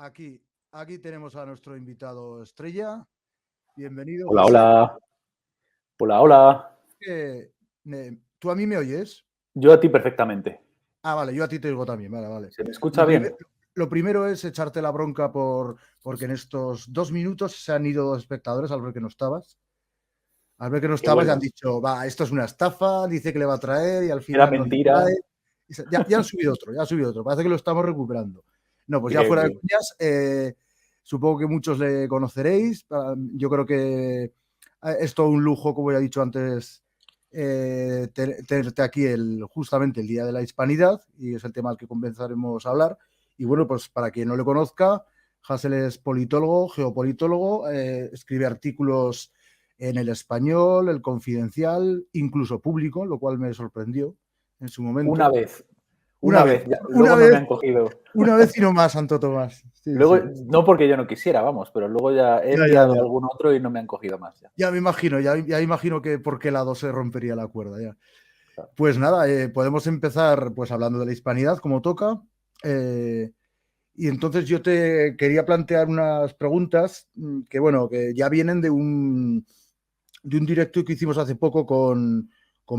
Aquí, aquí tenemos a nuestro invitado estrella. Bienvenido, Hola, José. hola. Hola, hola. ¿Tú a mí me oyes? Yo a ti perfectamente. Ah, vale, yo a ti te oigo también, vale. ¿Se me escucha bien? Lo primero es echarte la bronca porque en estos 2 minutos se han ido 2 espectadores al ver que no estabas. Al ver que no Qué estabas, ya han bueno. dicho, va, esto es una estafa, dice que le va a traer y al Era final no le mentira. trae. Ya han subido otro, parece que lo estamos recuperando. No, pues ya Bien, fuera de bien. coñas, supongo que muchos le conoceréis. Yo creo que es todo un lujo, como ya he dicho antes, tenerte aquí justamente el Día de la Hispanidad, y es el tema al que comenzaremos a hablar. Y bueno, pues para quien no le conozca, Hassel es politólogo, geopolitólogo, escribe artículos en El Español, El Confidencial, incluso Público, lo cual me sorprendió en su Una momento. vez. Una Una vez, vez. una Luego no me vez, han cogido. una vez y no más, Santo Tomás. Sí, Luego, sí. no porque yo no quisiera, vamos, pero luego ya he enviado Ya. algún otro y no me han cogido más ya. Ya me imagino, ya imagino que por qué lado se rompería la cuerda ya. Claro. Pues nada, podemos empezar pues hablando de la hispanidad, como toca. Y entonces yo te quería plantear unas preguntas que, bueno, que ya vienen de un directo que hicimos hace poco con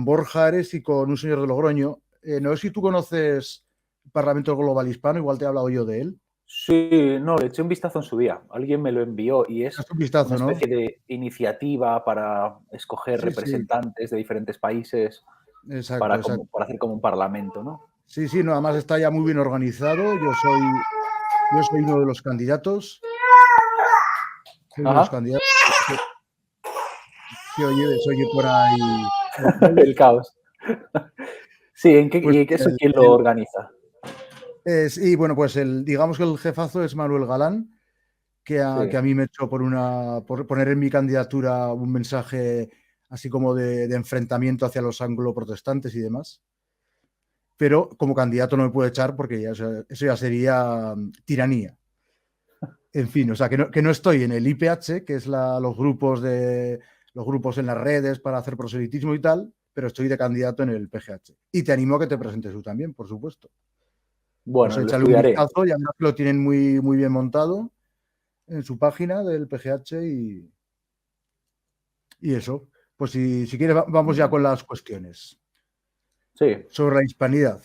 Borja Ares y con un señor de Logroño. No sé si tú conoces el Parlamento Global Hispano, igual te he hablado yo de él. Sí, no, le eché un vistazo en su día. Alguien me lo envió y es Haz un una vistazo, ¿no? especie de iniciativa para escoger Sí, representantes de diferentes países exacto. para hacer como un parlamento, ¿no? Sí, no, además está ya muy bien organizado. Yo soy uno de los candidatos. Soy uno de los Ajá. candidatos. Se oye por ahí el El caos. caos. Sí, Pues ¿y eso quién lo organiza? y bueno, pues digamos que el jefazo es Manuel Galán, que Sí. a mí me echó por poner en mi candidatura un mensaje así como de enfrentamiento hacia los anglo-protestantes y demás. Pero como candidato no me puede echar porque eso ya sería tiranía. En fin, o sea, que no estoy en el IPH, que es los grupos en las redes para hacer proselitismo y tal, pero estoy de candidato en el PGH. Y te animo a que te presentes tú también, por supuesto. Pues Bueno, lo échale un estudiaré. vistazo, ya verás que lo tienen muy, muy bien montado en su página del PGH y eso. Pues si quieres, vamos ya con las cuestiones. Sí. Sobre la hispanidad.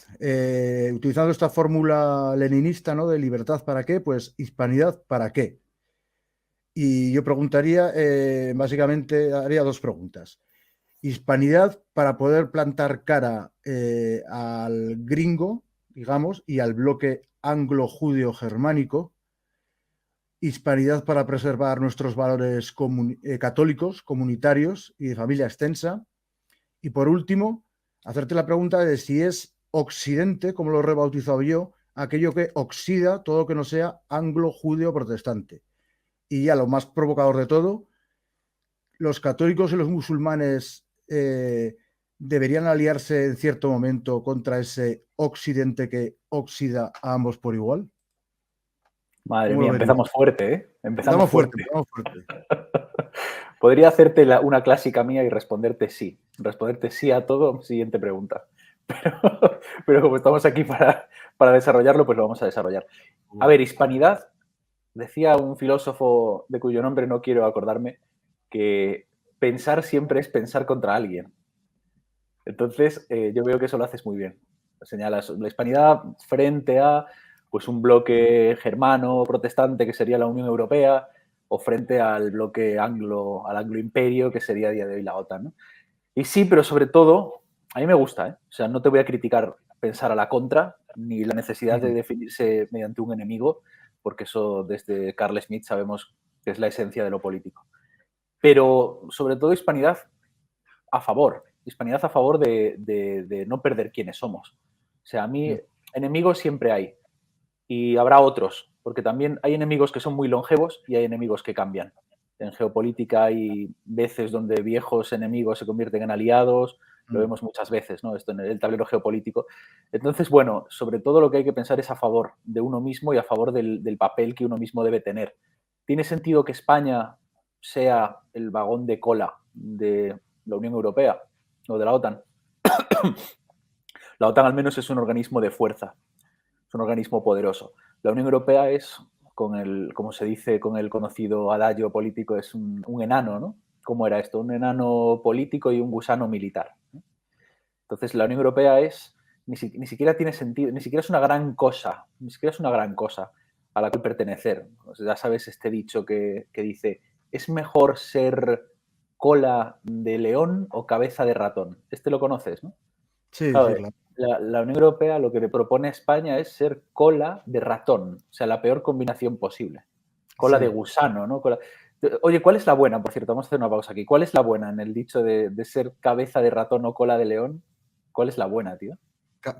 Utilizando esta fórmula leninista, ¿no? De libertad para qué, pues hispanidad para qué. Y yo preguntaría, básicamente, haría 2 preguntas. Hispanidad para poder plantar cara al gringo, digamos, y al bloque anglo-judeo-germánico. Hispanidad para preservar nuestros valores católicos, comunitarios y de familia extensa. Y por último, hacerte la pregunta de si es Occidente, como lo he rebautizado yo, aquello que oxida todo lo que no sea anglo-judeo-protestante. Y ya lo más provocador de todo, los católicos y los musulmanes deberían aliarse en cierto momento contra ese Occidente que oxida a ambos por igual. Madre ¿Cómo lo mía, verías? empezamos fuerte, ¿eh? Empezamos Empezamos fuerte, fuerte. empezamos fuerte. Podría hacerte una clásica mía y responderte sí. Responderte sí a todo, siguiente pregunta. Pero como estamos aquí para desarrollarlo, pues lo vamos a desarrollar. A ver, hispanidad, decía un filósofo de cuyo nombre no quiero acordarme, que pensar siempre es pensar contra alguien. Entonces, yo veo que eso lo haces muy bien. Señalas la hispanidad frente a pues, un bloque germano protestante que sería la Unión Europea o frente al bloque al anglo imperio que sería a día de hoy la OTAN, ¿no? Y sí, pero sobre todo, a mí me gusta, ¿eh? O sea, no te voy a criticar pensar a la contra ni la necesidad de definirse mediante un enemigo, porque eso desde Carl Schmitt sabemos que es la esencia de lo político. Pero sobre todo hispanidad hispanidad a favor de no perder quiénes somos. O sea, a mí enemigos siempre hay y habrá otros, porque también hay enemigos que son muy longevos y hay enemigos que cambian. En geopolítica hay veces donde viejos enemigos se convierten en aliados, lo vemos muchas veces, ¿no? Esto en el tablero geopolítico. Entonces, bueno, sobre todo lo que hay que pensar es a favor de uno mismo y a favor del papel que uno mismo debe tener. ¿Tiene sentido que España sea el vagón de cola de la Unión Europea o de la OTAN? La OTAN al menos es un organismo de fuerza, es un organismo poderoso. La Unión Europea es como se dice, con el conocido adagio político, es un enano, ¿no? ¿Cómo era esto? Un enano político y un gusano militar, ¿no? Entonces, la Unión Europea ni siquiera tiene sentido, ni siquiera es una gran cosa, ni siquiera es una gran cosa a la que pertenecer. O sea, ya sabes este dicho que dice, es mejor ser cola de león o cabeza de ratón. Este lo conoces, ¿no? Sí, Claro, sí, claro. la Unión Europea lo que le propone a España es ser cola de ratón, o sea, la peor combinación posible. Cola de Sí. gusano, ¿no? Oye, ¿cuál es la buena? Por cierto, vamos a hacer una pausa aquí. ¿Cuál es la buena en el dicho de ser cabeza de ratón o cola de león? ¿Cuál es la buena, tío?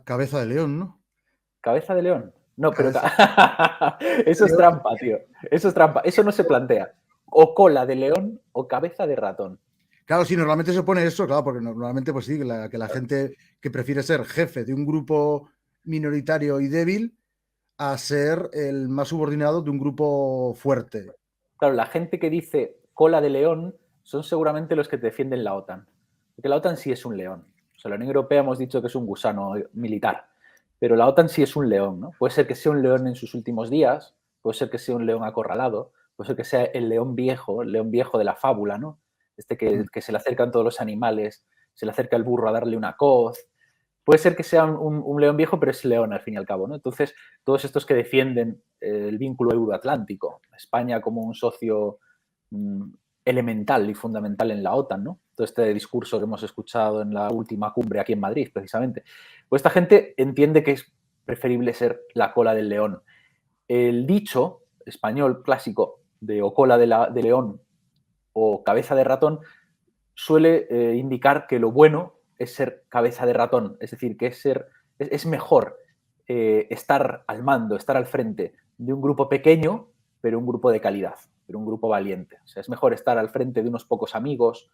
Cabeza de león, ¿no? ¿Cabeza de león? No, pero Cabeza eso de es león. trampa, tío. Eso es trampa. Eso no se plantea. O cola de león o cabeza de ratón. Claro, sí, normalmente se pone eso, claro, porque normalmente, pues sí, que la gente que prefiere ser jefe de un grupo minoritario y débil a ser el más subordinado de un grupo fuerte. Claro, la gente que dice cola de león son seguramente los que defienden la OTAN. Porque la OTAN sí es un león. O sea, la Unión Europea hemos dicho que es un gusano militar. Pero la OTAN sí es un león, ¿no? Puede ser que sea un león en sus últimos días, puede ser que sea un león acorralado, puede ser que sea el león viejo de la fábula, ¿no? Este que se le acercan todos los animales, se le acerca el burro a darle una coz. Puede ser que sea un león viejo, pero es león al fin y al cabo, ¿no? Entonces, todos estos que defienden el vínculo euroatlántico, España como un socio elemental y fundamental en la OTAN, ¿no? Todo este discurso que hemos escuchado en la última cumbre aquí en Madrid, precisamente. Pues esta gente entiende que es preferible ser la cola del león. El dicho español clásico de o cola de león o cabeza de ratón suele indicar que lo bueno es ser cabeza de ratón, es decir, que es mejor estar al mando, estar al frente de un grupo pequeño, pero un grupo de calidad, pero un grupo valiente. O sea, es mejor estar al frente de unos pocos amigos,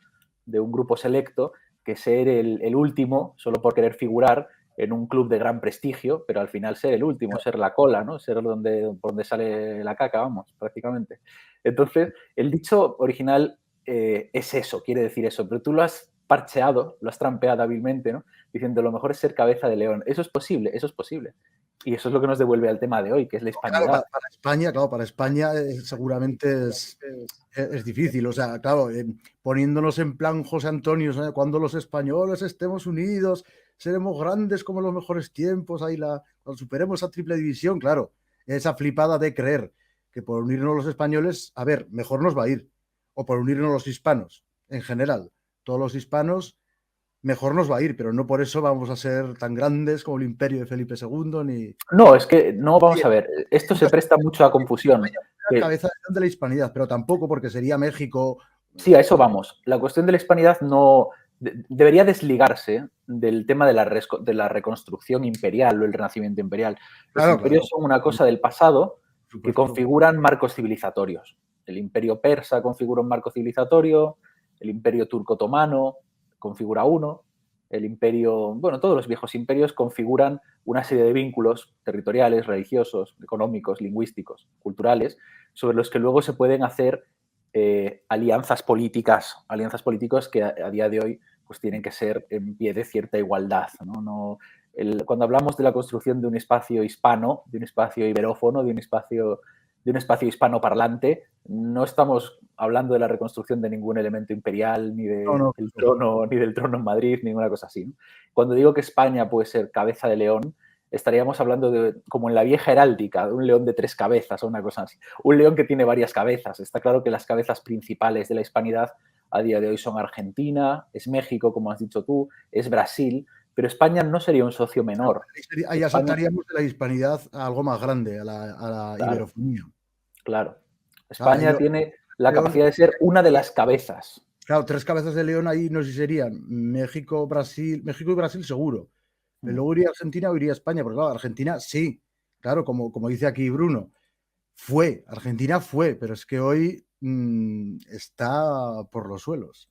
de un grupo selecto, que ser el último solo por querer figurar en un club de gran prestigio, pero al final ser el último, ser la cola, ¿no? Ser por donde sale la caca, vamos, prácticamente. Entonces, el dicho original es eso, quiere decir eso, pero tú lo has parcheado, lo has trampeado hábilmente, ¿no? Diciendo lo mejor es ser cabeza de león. Eso es posible, eso es posible. Y eso es lo que nos devuelve al tema de hoy, que es la Claro, hispanidad. para España seguramente es difícil. O sea, claro, poniéndonos en plan José Antonio, ¿sabes? Cuando los españoles estemos unidos, seremos grandes como en los mejores tiempos, ahí cuando superemos esa triple división, claro, esa flipada de creer que por unirnos los españoles, a ver, mejor nos va a ir, o por unirnos los hispanos, en general, todos los hispanos, mejor nos va a ir, pero no por eso vamos a ser tan grandes como el imperio de Felipe II, ni... No, es que no, vamos a ver, esto se presta mucho a confusión. La cabeza de la hispanidad, pero tampoco porque sería México. Sí, a eso vamos. La cuestión de la hispanidad no debería desligarse del tema de la reconstrucción imperial o el renacimiento imperial. Los Claro, imperios claro, son una cosa del pasado por que supuesto. configuran marcos civilizatorios. El imperio persa configura un marco civilizatorio, el imperio turco-otomano configura uno, el imperio, bueno, todos los viejos imperios configuran una serie de vínculos territoriales, religiosos, económicos, lingüísticos, culturales, sobre los que luego se pueden hacer alianzas políticas que a día de hoy pues tienen que ser en pie de cierta igualdad. Cuando hablamos de la construcción de un espacio hispano, de un espacio iberófono, de un espacio hispanoparlante, no estamos hablando de la reconstrucción de ningún elemento imperial, No, ni del trono en Madrid, ninguna cosa así, ¿no? Cuando digo que España puede ser cabeza de león, estaríamos hablando de, como en la vieja heráldica, de un león de 3 cabezas o una cosa así. Un león que tiene varias cabezas. Está claro que las cabezas principales de la hispanidad a día de hoy son Argentina, es México, como has dicho tú, es Brasil, pero España no sería un socio menor. ahí ya España, saltaríamos de la hispanidad a algo más grande, a la claro, iberofonía. claro. Claro, España tiene la León, capacidad de ser una de las cabezas. claro, 3 cabezas de león ahí no sé si serían México, México y Brasil seguro. Pero luego iría Argentina o iría España, porque claro, Argentina sí, claro, como dice aquí Bruno, Argentina fue, pero es que hoy está por los suelos.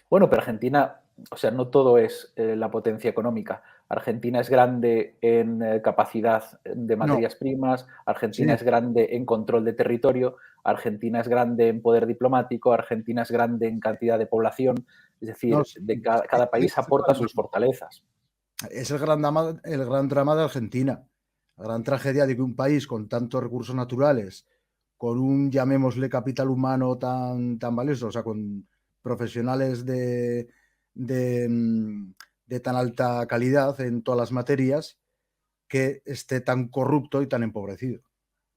Bueno, pero Argentina, o sea, no todo es la potencia económica. Argentina es grande en capacidad de No, materias primas, Argentina sí, es grande en control de territorio, Argentina es grande en poder diplomático, Argentina es grande en cantidad de población, es no, decir, cada país aporta sus fortalezas. es el gran drama de Argentina, la gran tragedia de que un país con tantos recursos naturales, con un, llamémosle, capital humano tan valioso, o sea, con profesionales de tan alta calidad en todas las materias, que esté tan corrupto y tan empobrecido.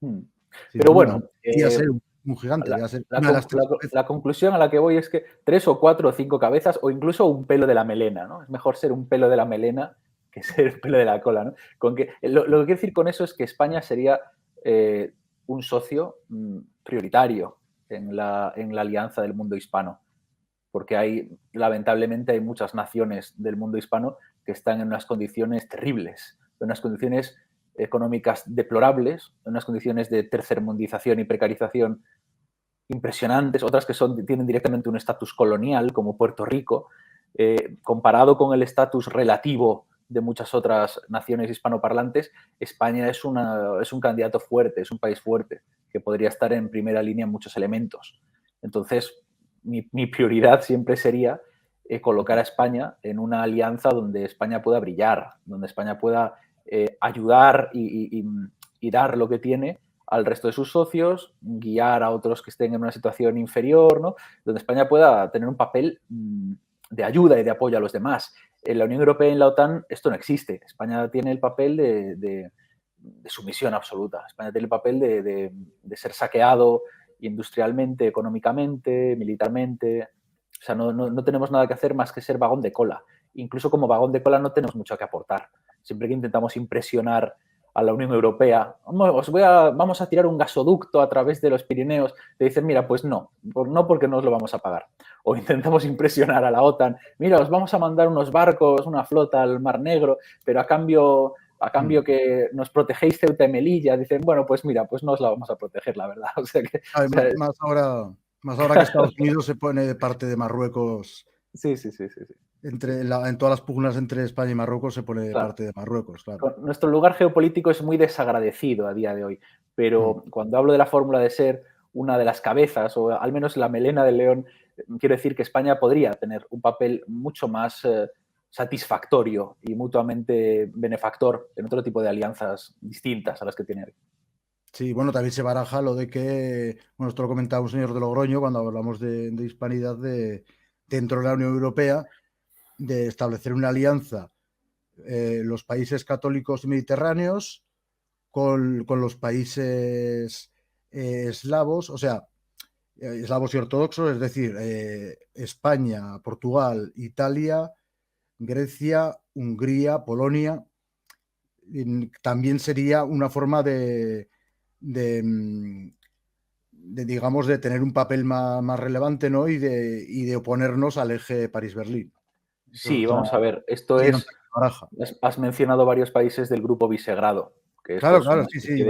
Sin Pero duda, bueno, debería ser un gigante, debería ser una de las tres cabezas. la conclusión a la que voy es que 3 o 4 o 5 cabezas o incluso un pelo de la melena, ¿no? Es mejor ser un pelo de la melena que ser el pelo de la cola, ¿no? Lo que quiero decir con eso es que España sería un socio prioritario en la alianza del mundo hispano, porque lamentablemente hay muchas naciones del mundo hispano que están en unas condiciones terribles, en unas condiciones económicas deplorables, en unas condiciones de tercermundización y precarización impresionantes, otras que tienen directamente un estatus colonial, como Puerto Rico, comparado con el estatus relativo de muchas otras naciones hispanoparlantes, España es un candidato fuerte, es un país fuerte, que podría estar en primera línea en muchos elementos. Entonces, mi prioridad siempre sería colocar a España en una alianza donde España pueda brillar, donde España pueda ayudar y dar lo que tiene al resto de sus socios, guiar a otros que estén en una situación inferior, ¿no? Donde España pueda tener un papel de ayuda y de apoyo a los demás. En la Unión Europea y en la OTAN esto no existe. España tiene el papel de sumisión absoluta. España tiene el papel de ser saqueado industrialmente, económicamente, militarmente. O sea, no tenemos nada que hacer más que ser vagón de cola. Incluso como vagón de cola no tenemos mucho que aportar. Siempre que intentamos impresionar a la Unión Europea, vamos a tirar un gasoducto a través de los Pirineos, te dicen, mira, pues no porque no os lo vamos a pagar. O intentamos impresionar a la OTAN, mira, os vamos a mandar unos barcos, una flota al Mar Negro, pero a cambio que nos protegéis Ceuta y Melilla, dicen, bueno, pues mira, pues no os la vamos a proteger, la verdad. O sea que, más ahora que Estados Unidos se pone de parte de Marruecos. Sí. En todas las pugnas entre España y Marruecos se pone de parte de Marruecos, claro. Nuestro lugar geopolítico es muy desagradecido a día de hoy, pero cuando hablo de la fórmula de ser una de las cabezas, o al menos la melena del león, quiero decir que España podría tener un papel mucho más satisfactorio y mutuamente benefactor en otro tipo de alianzas distintas a las que tiene hoy. Sí, bueno, también se baraja lo de que, bueno, esto lo comentaba un señor de Logroño cuando hablamos de hispanidad dentro de la Unión Europea, de establecer una alianza los países católicos mediterráneos con los países eslavos, o sea, eslavos y ortodoxos, es decir, España, Portugal, Italia, Grecia, Hungría, Polonia. También sería una forma de digamos, de tener un papel más relevante, ¿no? Y de oponernos al eje París-Berlín. Sí, vamos a ver, esto es... Has mencionado varios países del grupo Visegrado, que esto es una especie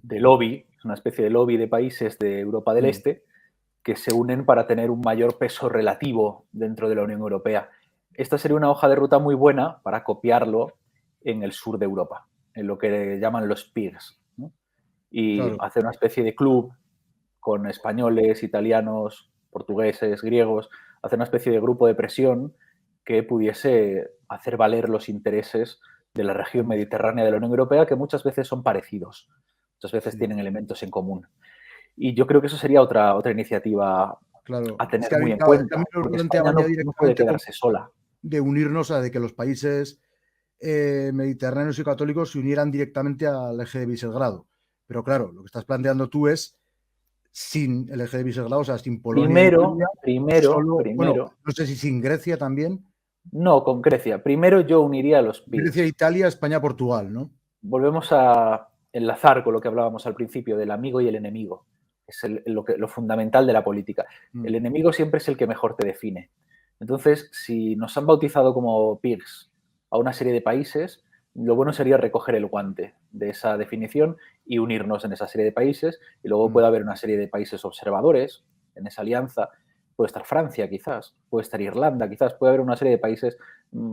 de lobby, es una especie de lobby de países de Europa del Este que se unen para tener un mayor peso relativo dentro de la Unión Europea. Esta sería una hoja de ruta muy buena para copiarlo en el sur de Europa, en lo que llaman los peers, ¿no? Y hacer una especie de club con españoles, italianos, portugueses, griegos, hacer una especie de grupo de presión que pudiese hacer valer los intereses de la región mediterránea de la Unión Europea, que muchas veces son parecidos, muchas veces tienen elementos en común. Y yo creo que eso sería otra iniciativa a tener muy en cuenta, porque España no puede quedarse sola. De unirnos, de que los países mediterráneos y católicos se unieran directamente al eje de Visegrado. Pero claro, lo que estás planteando tú es sin el eje de Visegrado, o sea, sin Polonia. Primero. Bueno, no sé si sin Grecia también. No, con Grecia. Primero yo uniría a los PIRS. Grecia, Italia, España, Portugal, ¿no? Volvemos a enlazar con lo que hablábamos al principio del amigo y el enemigo. Es lo fundamental de la política. El enemigo siempre es el que mejor te define. Entonces, si nos han bautizado como PIRS a una serie de países, lo bueno sería recoger el guante de esa definición y unirnos en esa serie de países. Y luego puede haber una serie de países observadores en esa alianza. Puede estar Francia, quizás, puede estar Irlanda, quizás, puede haber una serie de países,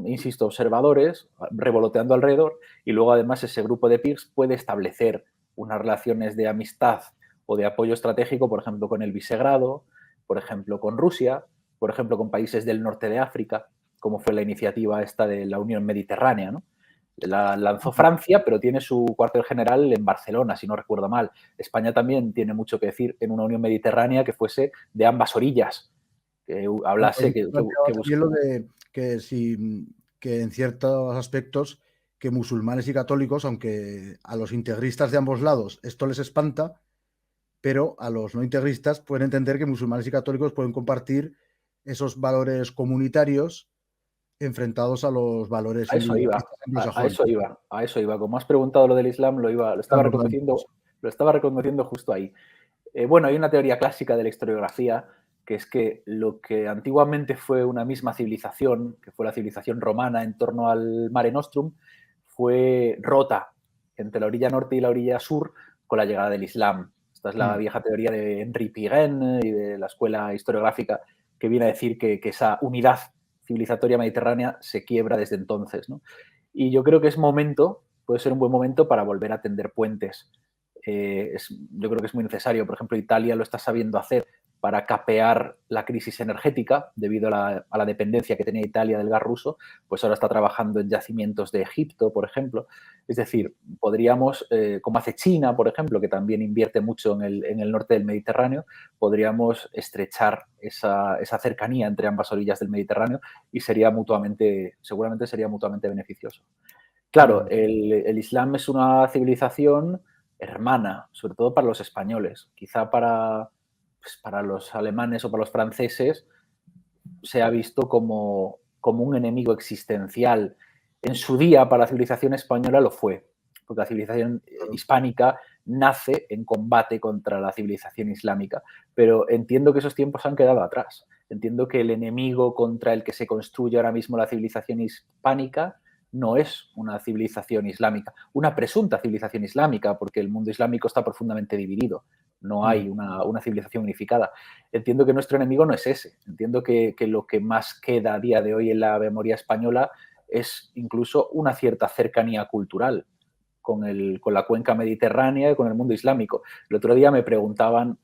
insisto, observadores, revoloteando alrededor, y luego además ese grupo de peers puede establecer unas relaciones de amistad o de apoyo estratégico, por ejemplo, con el Visegrado, por ejemplo, con Rusia, por ejemplo, con países del norte de África, como fue la iniciativa esta de la Unión Mediterránea, ¿no? La lanzó Francia, pero tiene su cuartel general en Barcelona, si no recuerdo mal. España también tiene mucho que decir en una unión mediterránea que fuese de ambas orillas, que hablase, que también lo de que en ciertos aspectos que musulmanes y católicos, aunque a los integristas de ambos lados esto les espanta, pero a los no integristas pueden entender que musulmanes y católicos pueden compartir esos valores comunitarios enfrentados a los valores a eso iba, anglosajones. a eso iba. Como has preguntado lo del Islam, lo estaba Claro, reconociendo justo ahí. Bueno, hay una teoría clásica de la historiografía que es que lo que antiguamente fue una misma civilización, que fue la civilización romana en torno al Mare Nostrum, fue rota entre la orilla norte y la orilla sur con la llegada del Islam. Esta es la vieja teoría de Henri Pirenne y de la escuela historiográfica que viene a decir que esa unidad civilizatoria mediterránea se quiebra desde entonces, ¿no? Y yo creo que es momento, puede ser un buen momento para volver a tender puentes. Yo creo que es muy necesario. Por ejemplo, Italia lo está sabiendo hacer para capear la crisis energética debido a la dependencia que tenía Italia del gas ruso, pues ahora está trabajando en yacimientos de Egipto, por ejemplo. Es decir, podríamos, como hace China, por ejemplo, que también invierte mucho en el norte del Mediterráneo, podríamos estrechar esa cercanía entre ambas orillas del Mediterráneo y seguramente sería mutuamente beneficioso. Claro, el Islam es una civilización hermana, sobre todo para los españoles. Quizá para los alemanes o para los franceses se ha visto como un enemigo existencial. En su día, para la civilización española lo fue, porque la civilización hispánica nace en combate contra la civilización islámica, pero entiendo que esos tiempos han quedado atrás. Entiendo que el enemigo contra el que se construye ahora mismo la civilización hispánica no es una civilización islámica, una presunta civilización islámica, porque el mundo islámico está profundamente dividido, no hay una civilización unificada. Entiendo que nuestro enemigo no es ese, entiendo que lo que más queda a día de hoy en la memoria española es incluso una cierta cercanía cultural con la cuenca mediterránea y con el mundo islámico. El otro día me preguntaban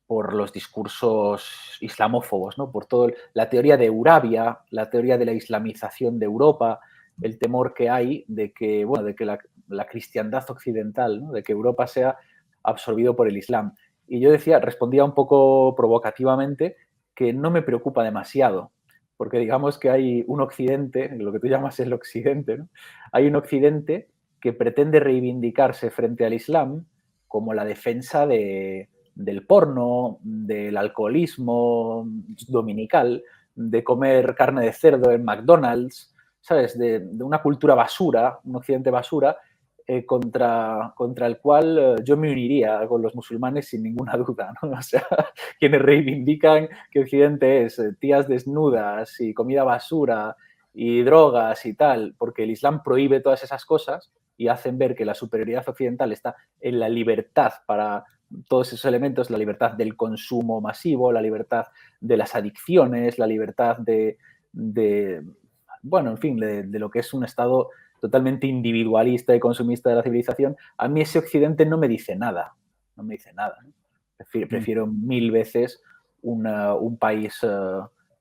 por los discursos islamófobos, ¿no? Por toda la teoría de Eurabia, la teoría de la islamización de Europa, el temor que hay de que, bueno, de que la cristiandad occidental, ¿no? De que Europa sea absorbido por el Islam. Y yo respondía un poco provocativamente que no me preocupa demasiado, porque digamos que hay un occidente, lo que tú llamas el occidente, ¿no? Hay un occidente que pretende reivindicarse frente al Islam como la defensa del porno, del alcoholismo dominical, de comer carne de cerdo en McDonald's, ¿sabes? De una cultura basura, un occidente basura, contra el cual yo me uniría con los musulmanes sin ninguna duda, ¿no? O sea, quienes reivindican que Occidente es tías desnudas y comida basura y drogas y tal, porque el Islam prohíbe todas esas cosas y hacen ver que la superioridad occidental está en la libertad para todos esos elementos, la libertad del consumo masivo, la libertad de las adicciones, la libertad bueno, en fin, de lo que es un estado totalmente individualista y consumista de la civilización. A mí ese occidente no me dice nada, no me dice nada. Prefiero mil veces un país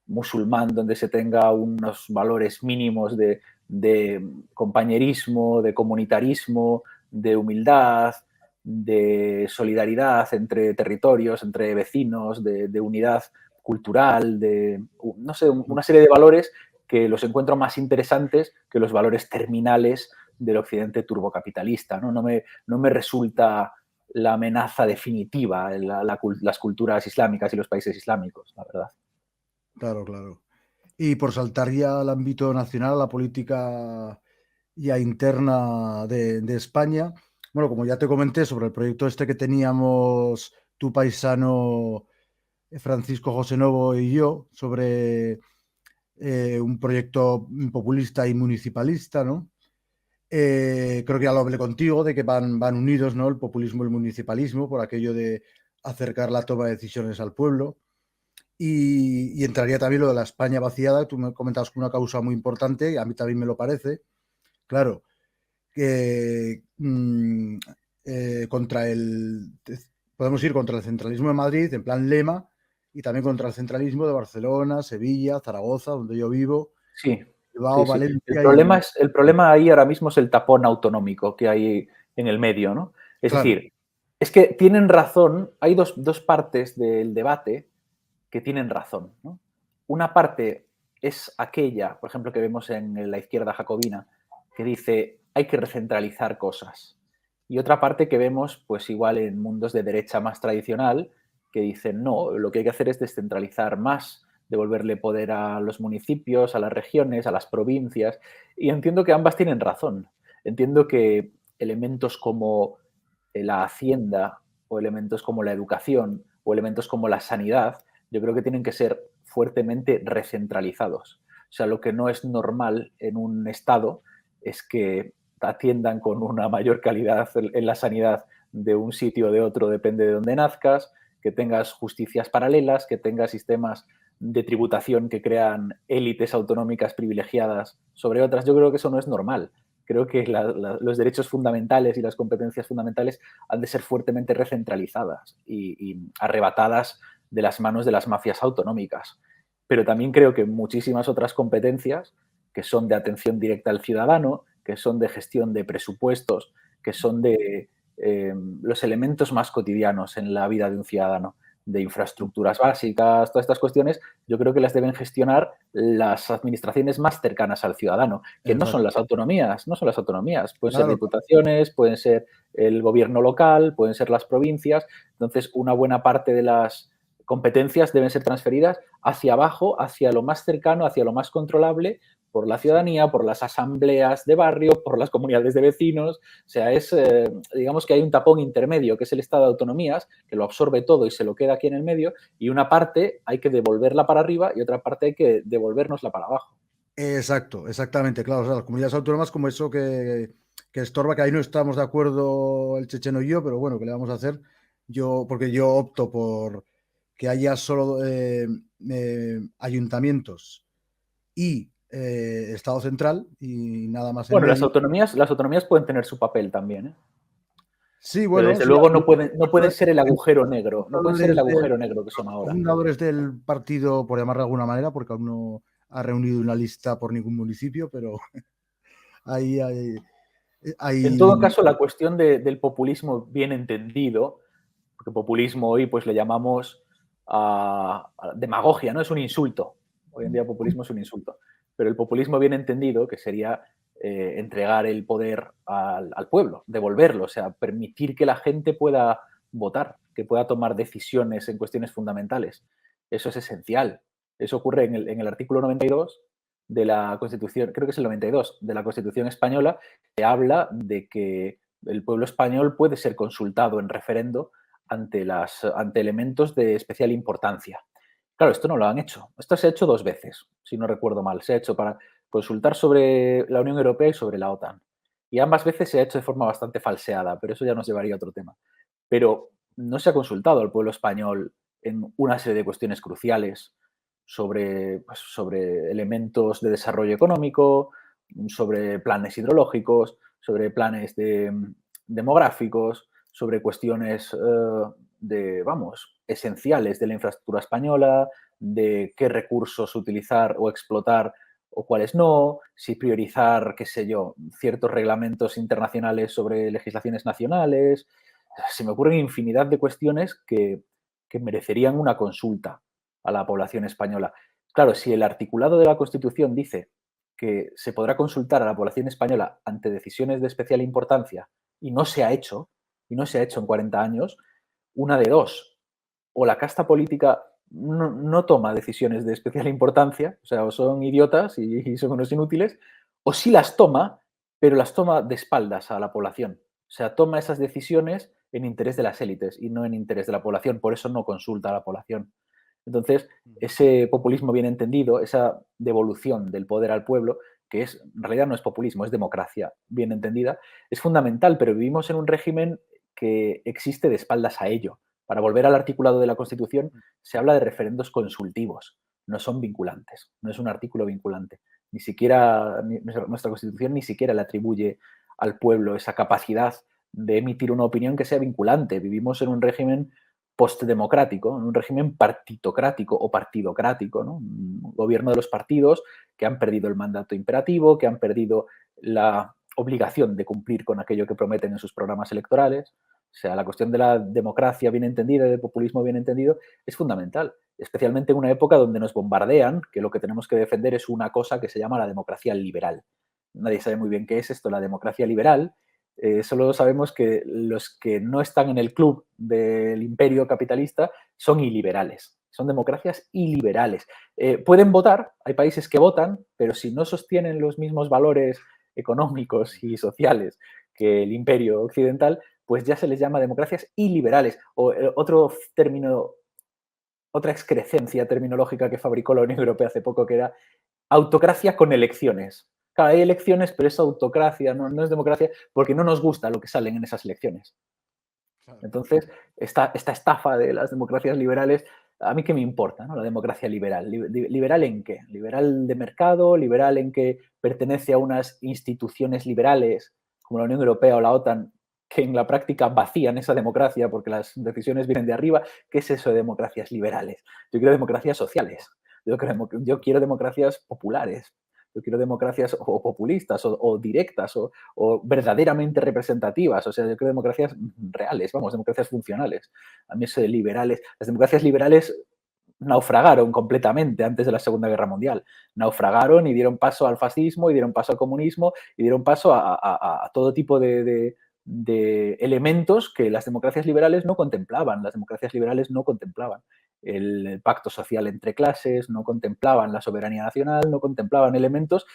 musulmán donde se tenga unos valores mínimos de compañerismo, de comunitarismo, de humildad, de solidaridad entre territorios, entre vecinos, de unidad cultural, de, no sé, una serie de valores que los encuentro más interesantes que los valores terminales del occidente turbocapitalista. No me resulta la amenaza definitiva en las culturas islámicas y los países islámicos, la verdad. Claro, claro. Y por saltar ya al ámbito nacional, a la política ya interna de España, bueno, como ya te comenté sobre el proyecto este que teníamos tu paisano Francisco José Novo y yo, sobre un proyecto populista y municipalista, ¿no? Creo que ya lo hablé contigo, de que van unidos, ¿no? El populismo y el municipalismo, por aquello de acercar la toma de decisiones al pueblo. Y entraría también lo de la España vaciada, tú me comentabas que una causa muy importante, a mí también me lo parece. Claro, que podemos ir contra el centralismo de Madrid, en plan lema, y también contra el centralismo de Barcelona, Sevilla, Zaragoza, donde yo vivo. Sí. Bilbao, sí, sí. El Valencia problema, y... el problema ahí ahora mismo es el tapón autonómico que hay en el medio, ¿no? Es Claro, decir, es que tienen razón, hay dos partes del debate que tienen razón, ¿no? Una parte es aquella, por ejemplo, que vemos en la izquierda jacobina, que dice hay que recentralizar cosas. Y otra parte que vemos, pues igual en mundos de derecha más tradicional, que dicen no, lo que hay que hacer es descentralizar más, devolverle poder a los municipios, a las regiones, a las provincias. Y entiendo que ambas tienen razón. Entiendo que elementos como la hacienda o elementos como la educación o elementos como la sanidad, yo creo que tienen que ser fuertemente recentralizados. O sea, lo que no es normal en un Estado es que atiendan con una mayor calidad en la sanidad de un sitio o de otro, depende de dónde nazcas, que tengas justicias paralelas, que tengas sistemas de tributación que crean élites autonómicas privilegiadas sobre otras. Yo creo que eso no es normal. Creo que los derechos fundamentales y las competencias fundamentales han de ser fuertemente recentralizadas y arrebatadas de las manos de las mafias autonómicas. Pero también creo que muchísimas otras competencias que son de atención directa al ciudadano, que son de gestión de presupuestos, que son de los elementos más cotidianos en la vida de un ciudadano, de infraestructuras básicas, todas estas cuestiones, yo creo que las deben gestionar las administraciones más cercanas al ciudadano, que no son exacto. las autonomías, no son las autonomías, pueden ser Claro, diputaciones, pueden ser el gobierno local, pueden ser las provincias. Entonces, una buena parte de las competencias deben ser transferidas hacia abajo, hacia lo más cercano, hacia lo más controlable, por la ciudadanía, por las asambleas de barrio, por las comunidades de vecinos. O sea, digamos que hay un tapón intermedio, que es el estado de autonomías, que lo absorbe todo y se lo queda aquí en el medio, y una parte hay que devolverla para arriba y otra parte hay que devolvernosla para abajo. exacto, exactamente, claro. O sea, las comunidades autónomas como eso que estorba, que ahí no estamos de acuerdo el checheno y yo, pero bueno, ¿qué le vamos a hacer? Porque yo opto por que haya solo ayuntamientos y Estado central y nada más en Bueno, medio. las autonomías pueden tener su papel también, ¿eh? Sí, Pero bueno, desde sí, luego no pueden ser el agujero negro, no pueden ser el fundadores agujero negro que son los ahora. fundadores del partido, por llamarlo de alguna manera, porque aún no ha reunido una lista por ningún municipio, pero ahí En todo hay caso, la cuestión del populismo bien entendido, porque populismo hoy pues le llamamos a demagogia, ¿no? Es un insulto. Hoy en día populismo es un insulto. Pero el populismo bien entendido, que sería entregar el poder al pueblo, devolverlo, o sea, permitir que la gente pueda votar, que pueda tomar decisiones en cuestiones fundamentales. Eso es esencial. Eso ocurre en el artículo 92 de la Constitución, creo que es el 92, de la Constitución española, que habla de que el pueblo español puede ser consultado en referendo ante elementos de especial importancia. Claro, esto no lo han hecho. Esto se ha hecho 2 veces, si no recuerdo mal. Se ha hecho para consultar sobre la Unión Europea y sobre la OTAN. Y ambas veces se ha hecho de forma bastante falseada, pero eso ya nos llevaría a otro tema. Pero no se ha consultado al pueblo español en una serie de cuestiones cruciales sobre elementos de desarrollo económico, sobre planes hidrológicos, sobre planes demográficos, sobre cuestiones esenciales de la infraestructura española, de qué recursos utilizar o explotar o cuáles no, si priorizar, qué sé yo, ciertos reglamentos internacionales sobre legislaciones nacionales. Se me ocurren infinidad de cuestiones que merecerían una consulta a la población española. Claro, si el articulado de la Constitución dice que se podrá consultar a la población española ante decisiones de especial importancia y no se ha hecho, en 40 años, una de dos. O la casta política no toma decisiones de especial importancia, o sea, o son idiotas y son unos inútiles, o sí las toma, pero las toma de espaldas a la población. O sea, toma esas decisiones en interés de las élites y no en interés de la población, por eso no consulta a la población. Entonces, ese populismo bien entendido, esa devolución del poder al pueblo, que en realidad no es populismo, es democracia bien entendida, es fundamental, pero vivimos en un régimen que existe de espaldas a ello. Para volver al articulado de la Constitución, se habla de referendos consultivos, no son vinculantes, no es un artículo vinculante. Ni siquiera nuestra Constitución ni siquiera le atribuye al pueblo esa capacidad de emitir una opinión que sea vinculante. Vivimos en un régimen postdemocrático, en un régimen partitocrático o partidocrático, ¿no? Un gobierno de los partidos que han perdido el mandato imperativo, que han perdido la obligación de cumplir con aquello que prometen en sus programas electorales. O sea, la cuestión de la democracia bien entendida y del populismo bien entendido es fundamental, especialmente en una época donde nos bombardean que lo que tenemos que defender es una cosa que se llama la democracia liberal. Nadie sabe muy bien qué es esto, la democracia liberal. Solo sabemos que los que no están en el club del imperio capitalista son iliberales, son democracias iliberales. Pueden votar, hay países que votan, pero si no sostienen los mismos valores económicos y sociales que el imperio occidental, pues ya se les llama democracias iliberales. O otro término, otra excrescencia terminológica que fabricó la Unión Europea hace poco, que era autocracia con elecciones. Claro, hay elecciones, pero es autocracia, no es democracia, porque no nos gusta lo que salen en esas elecciones. Entonces, esta estafa de las democracias liberales, ¿a mí qué me importa, no? La democracia liberal. ¿Liberal en qué? ¿Liberal de mercado? ¿Liberal en que pertenece a unas instituciones liberales como la Unión Europea o la OTAN que en la práctica vacían esa democracia porque las decisiones vienen de arriba? ¿Qué es eso de democracias liberales? Yo quiero democracias sociales. Yo quiero democracias populares. Yo quiero democracias o populistas o directas o verdaderamente representativas. O sea, yo quiero democracias reales, vamos, democracias funcionales. A mí eso de liberales, las democracias liberales naufragaron completamente antes de la Segunda Guerra Mundial. Naufragaron y dieron paso al fascismo y dieron paso al comunismo y dieron paso a todo tipo de elementos que las democracias liberales no contemplaban. Las democracias liberales no contemplaban el pacto social entre clases, no contemplaban la soberanía nacional, no contemplaban elementos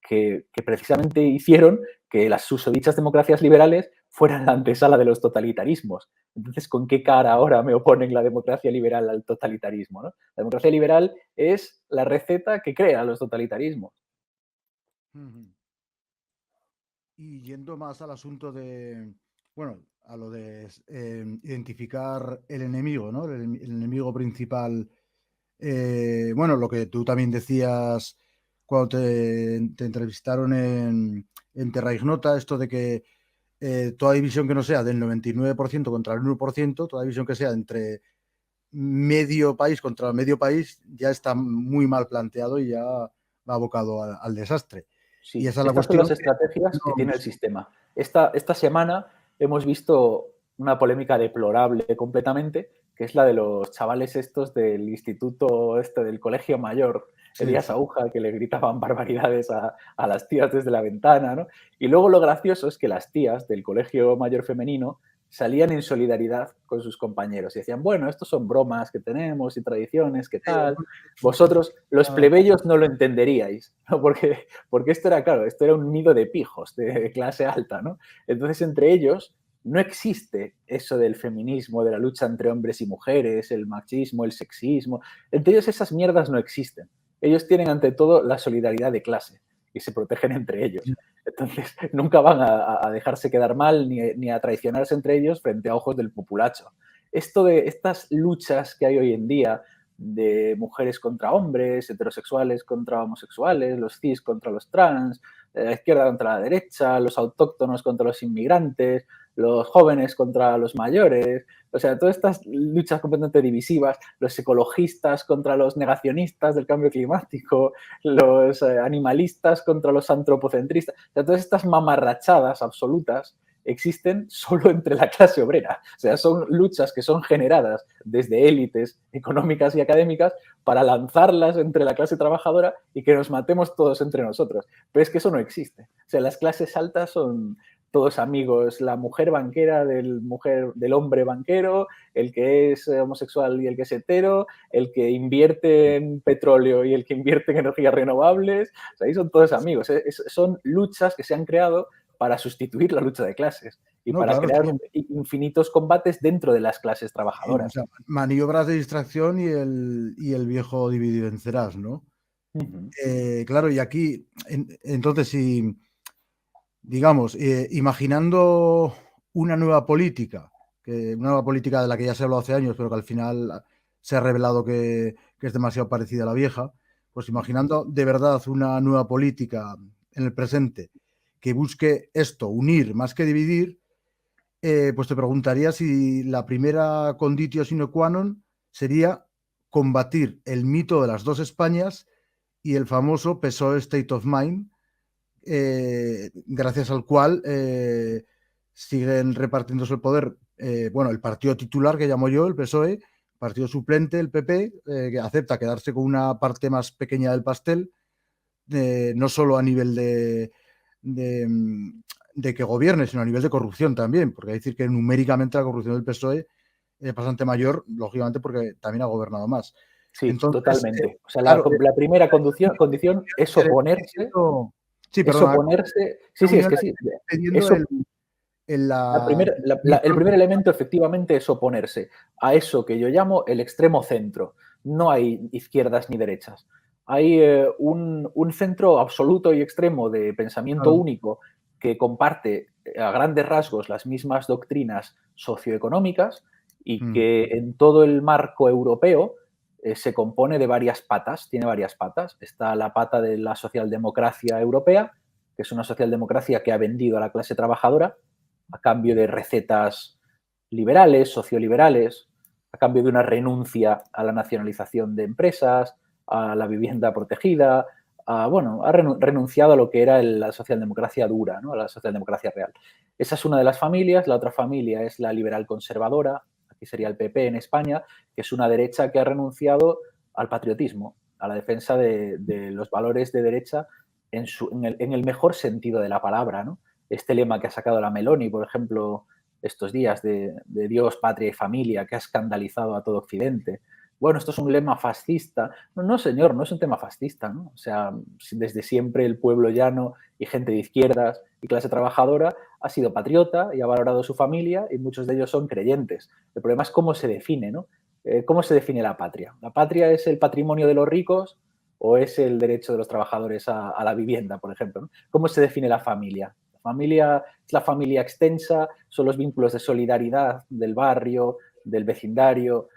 que precisamente hicieron que las susodichas democracias liberales fueran la antesala de los totalitarismos. Entonces, ¿con qué cara ahora me oponen la democracia liberal al totalitarismo, ¿no? La democracia liberal es la receta que crea los totalitarismos. Y yendo más al asunto de, bueno, a lo de identificar el enemigo, ¿no? El enemigo principal. Bueno, lo que tú también decías cuando te entrevistaron en Terra Ignota, esto de que toda división que no sea del 99% contra el 1%, toda división que sea entre medio país contra medio país, ya está muy mal planteado y ya va abocado al desastre. Y Sí, esa es la estas son las cuestión. estrategias que No, tiene el sistema. Esta semana hemos visto una polémica deplorable completamente, que es la de los chavales estos del instituto del colegio mayor, sí, Elías Aúja, que le gritaban barbaridades a las tías desde la ventana, ¿no? Y luego lo gracioso es que las tías del colegio mayor femenino salían en solidaridad con sus compañeros y decían, bueno, estos son bromas que tenemos y tradiciones, ¿qué sí, tal? Vosotros, los plebeyos, no lo entenderíais, ¿no? Porque esto era, claro, esto era un nido de pijos de clase alta, ¿no? Entonces, entre ellos no existe eso del feminismo, de la lucha entre hombres y mujeres, el machismo, el sexismo. Entre ellos esas mierdas no existen. Ellos tienen ante todo la solidaridad de clase y se protegen entre ellos. Entonces, nunca van a dejarse quedar mal ni a traicionarse entre ellos frente a ojos del populacho. Esto de estas luchas que hay hoy en día de mujeres contra hombres, heterosexuales contra homosexuales, los cis contra los trans, la izquierda contra la derecha, los autóctonos contra los inmigrantes, los jóvenes contra los mayores, o sea, todas estas luchas completamente divisivas, los ecologistas contra los negacionistas del cambio climático, los animalistas contra los antropocentristas, o sea, todas estas mamarrachadas absolutas existen solo entre la clase obrera. O sea, son luchas que son generadas desde élites económicas y académicas para lanzarlas entre la clase trabajadora y que nos matemos todos entre nosotros. Pero es que eso no existe. O sea, las clases altas son todos amigos, la mujer banquera del hombre banquero, el que es homosexual y el que es hetero, el que invierte en petróleo y el que invierte en energías renovables, o sea, ahí son todos amigos. Son luchas que se han creado para sustituir la lucha de clases y no, para claro, crear sí, infinitos combates dentro de las clases sí, o trabajadoras. sea, maniobras de distracción y el viejo divide y vencerás, ¿no? Uh-huh. Claro, y aquí, entonces, si, digamos, imaginando una nueva política, una nueva política de la que ya se habló hace años, pero que al final se ha revelado que es demasiado parecida a la vieja, pues imaginando de verdad una nueva política en el presente que busque esto, unir más que dividir, pues te preguntaría si la primera conditio sine qua non sería combatir el mito de las dos Españas y el famoso PSOE State of Mind, gracias al cual siguen repartiéndose el poder, bueno, el partido titular que llamo yo, el PSOE, partido suplente, el PP, que acepta quedarse con una parte más pequeña del pastel, no solo a nivel de que gobierne, sino a nivel de corrupción también, porque hay que decir que numéricamente la corrupción del PSOE es bastante mayor, lógicamente, porque también ha gobernado más. Sí, Entonces, totalmente. O sea, claro, la primera condición es oponerse. sí, Es perdona, oponerse. Sí, la sí, es Unión que sí. pidiendo Eso, la el primer elemento efectivamente es oponerse a eso que yo llamo el extremo centro. No hay izquierdas ni derechas. Hay un centro absoluto y extremo de pensamiento claro, único que comparte a grandes rasgos las mismas doctrinas socioeconómicas y que en todo el marco europeo se compone de varias patas, tiene varias patas. Está la pata de la socialdemocracia europea, que es una socialdemocracia que ha vendido a la clase trabajadora a cambio de recetas liberales, socioliberales, a cambio de una renuncia a la nacionalización de empresas, a la vivienda protegida, bueno, ha renunciado a lo que era la socialdemocracia dura, ¿no? A la socialdemocracia real. Esa es una de las familias. La otra familia es la liberal conservadora, aquí sería el PP en España, que es una derecha que ha renunciado al patriotismo, a la defensa de los valores de derecha en el mejor sentido de la palabra, ¿no? Este lema que ha sacado la Meloni, por ejemplo, estos días de Dios, patria y familia, que ha escandalizado a todo Occidente. Bueno, esto es un lema fascista. No, no, señor, no es un tema fascista, ¿no? O sea, desde siempre el pueblo llano y gente de izquierdas y clase trabajadora ha sido patriota y ha valorado su familia y muchos de ellos son creyentes. El problema es cómo se define, ¿no? ¿Cómo se define la patria? ¿La patria es el patrimonio de los ricos o es el derecho de los trabajadores a la vivienda, por ejemplo, ¿no? ¿Cómo se define la familia? Familia es la familia extensa, son los vínculos de solidaridad del barrio, del vecindario,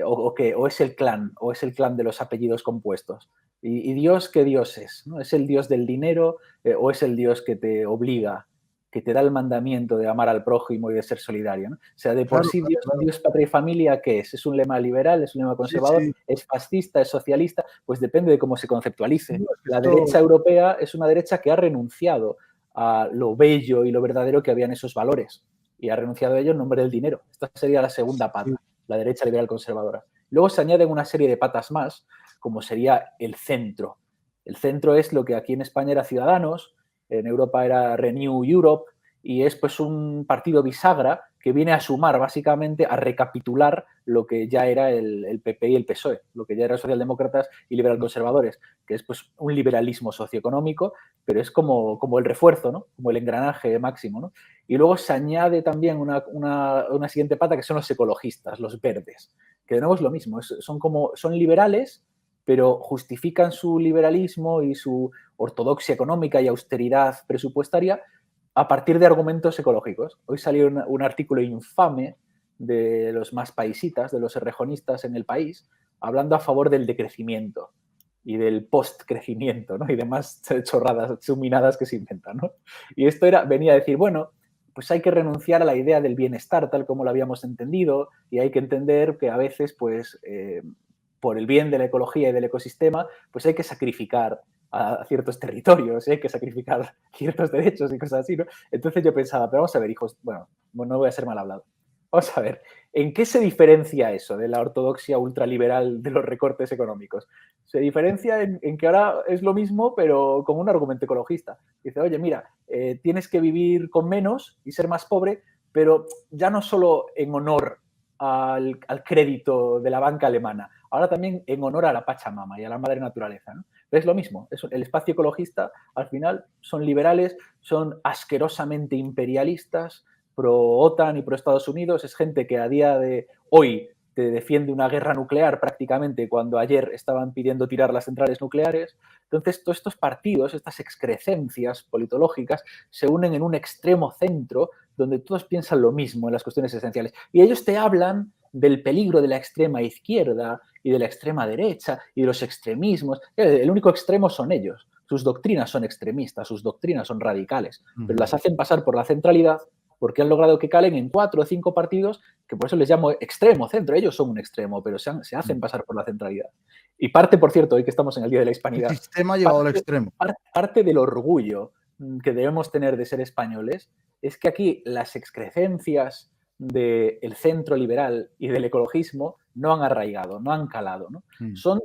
o es el clan, o es el clan de los apellidos compuestos. ¿Y Dios qué Dios es? ¿No? ¿Es el Dios del dinero o es el Dios que te obliga, que te da el mandamiento de amar al prójimo y de ser solidario? ¿No? O sea, de por claro, sí claro, Dios, claro. Dios, patria y familia, ¿qué es? ¿Es un lema liberal? ¿Es un lema Sí, conservador? sí. ¿Es fascista? ¿Es socialista? Pues depende de cómo se No, conceptualice. es que La esto, derecha europea es una derecha que ha renunciado a lo bello y lo verdadero que había en esos valores y ha renunciado a ello en nombre del dinero. Esta sería la segunda sí, pata, la derecha liberal conservadora. Luego se añaden una serie de patas más, como sería el centro. El centro es lo que aquí en España era Ciudadanos, en Europa era Renew Europe, y es pues un partido bisagra que viene a sumar básicamente, a recapitular lo que ya era el PP y el PSOE, lo que ya eran socialdemócratas y liberal conservadores, que es pues un liberalismo socioeconómico, pero es como el refuerzo, ¿no? Como el engranaje máximo, ¿no? Y luego se añade también una siguiente pata que son los ecologistas, los verdes, que de nuevo es lo mismo, son liberales, pero justifican su liberalismo y su ortodoxia económica y austeridad presupuestaria a partir de argumentos ecológicos. Hoy salió un artículo infame de los más paisitas, de los errejonistas en El País, hablando a favor del decrecimiento y del post-crecimiento, ¿no? Y demás chorradas, chuminadas que se inventan, ¿no? Y esto venía a decir, bueno, pues hay que renunciar a la idea del bienestar tal como lo habíamos entendido y hay que entender que a veces, pues, por el bien de la ecología y del ecosistema, pues hay que sacrificar a ciertos territorios, hay que sacrificar ciertos derechos y cosas así, ¿no? Entonces yo pensaba, pero vamos a ver, hijos, bueno, no voy a ser mal hablado. Vamos a ver, ¿en qué se diferencia eso de la ortodoxia ultraliberal de los recortes económicos? Se diferencia en que ahora es lo mismo, pero con un argumento ecologista. Dice, oye, mira, tienes que vivir con menos y ser más pobre, pero ya no solo en honor al crédito de la banca alemana, ahora también en honor a la Pachamama y a la madre naturaleza, ¿no? Es lo mismo, el espacio ecologista al final son liberales, son asquerosamente imperialistas, pro OTAN y pro Estados Unidos, es gente que a día de hoy te defiende una guerra nuclear prácticamente cuando ayer estaban pidiendo tirar las centrales nucleares. Entonces, todos estos partidos, estas excrecencias politológicas, se unen en un extremo centro donde todos piensan lo mismo en las cuestiones esenciales. Y ellos te hablan del peligro de la extrema izquierda y de la extrema derecha y de los extremismos. El único extremo son ellos. Sus doctrinas son extremistas, sus doctrinas son radicales, pero las hacen pasar por la centralidad porque han logrado que calen en 4 o 5 partidos, que por eso les llamo extremo centro. Ellos son un extremo, pero se hacen pasar por la centralidad. Y parte, por cierto, hoy que estamos en el Día de la El Hispanidad, sistema llevado al extremo. parte del orgullo que debemos tener de ser españoles es que aquí las excrecencias del centro liberal y del ecologismo no han arraigado, no han calado, ¿no? Son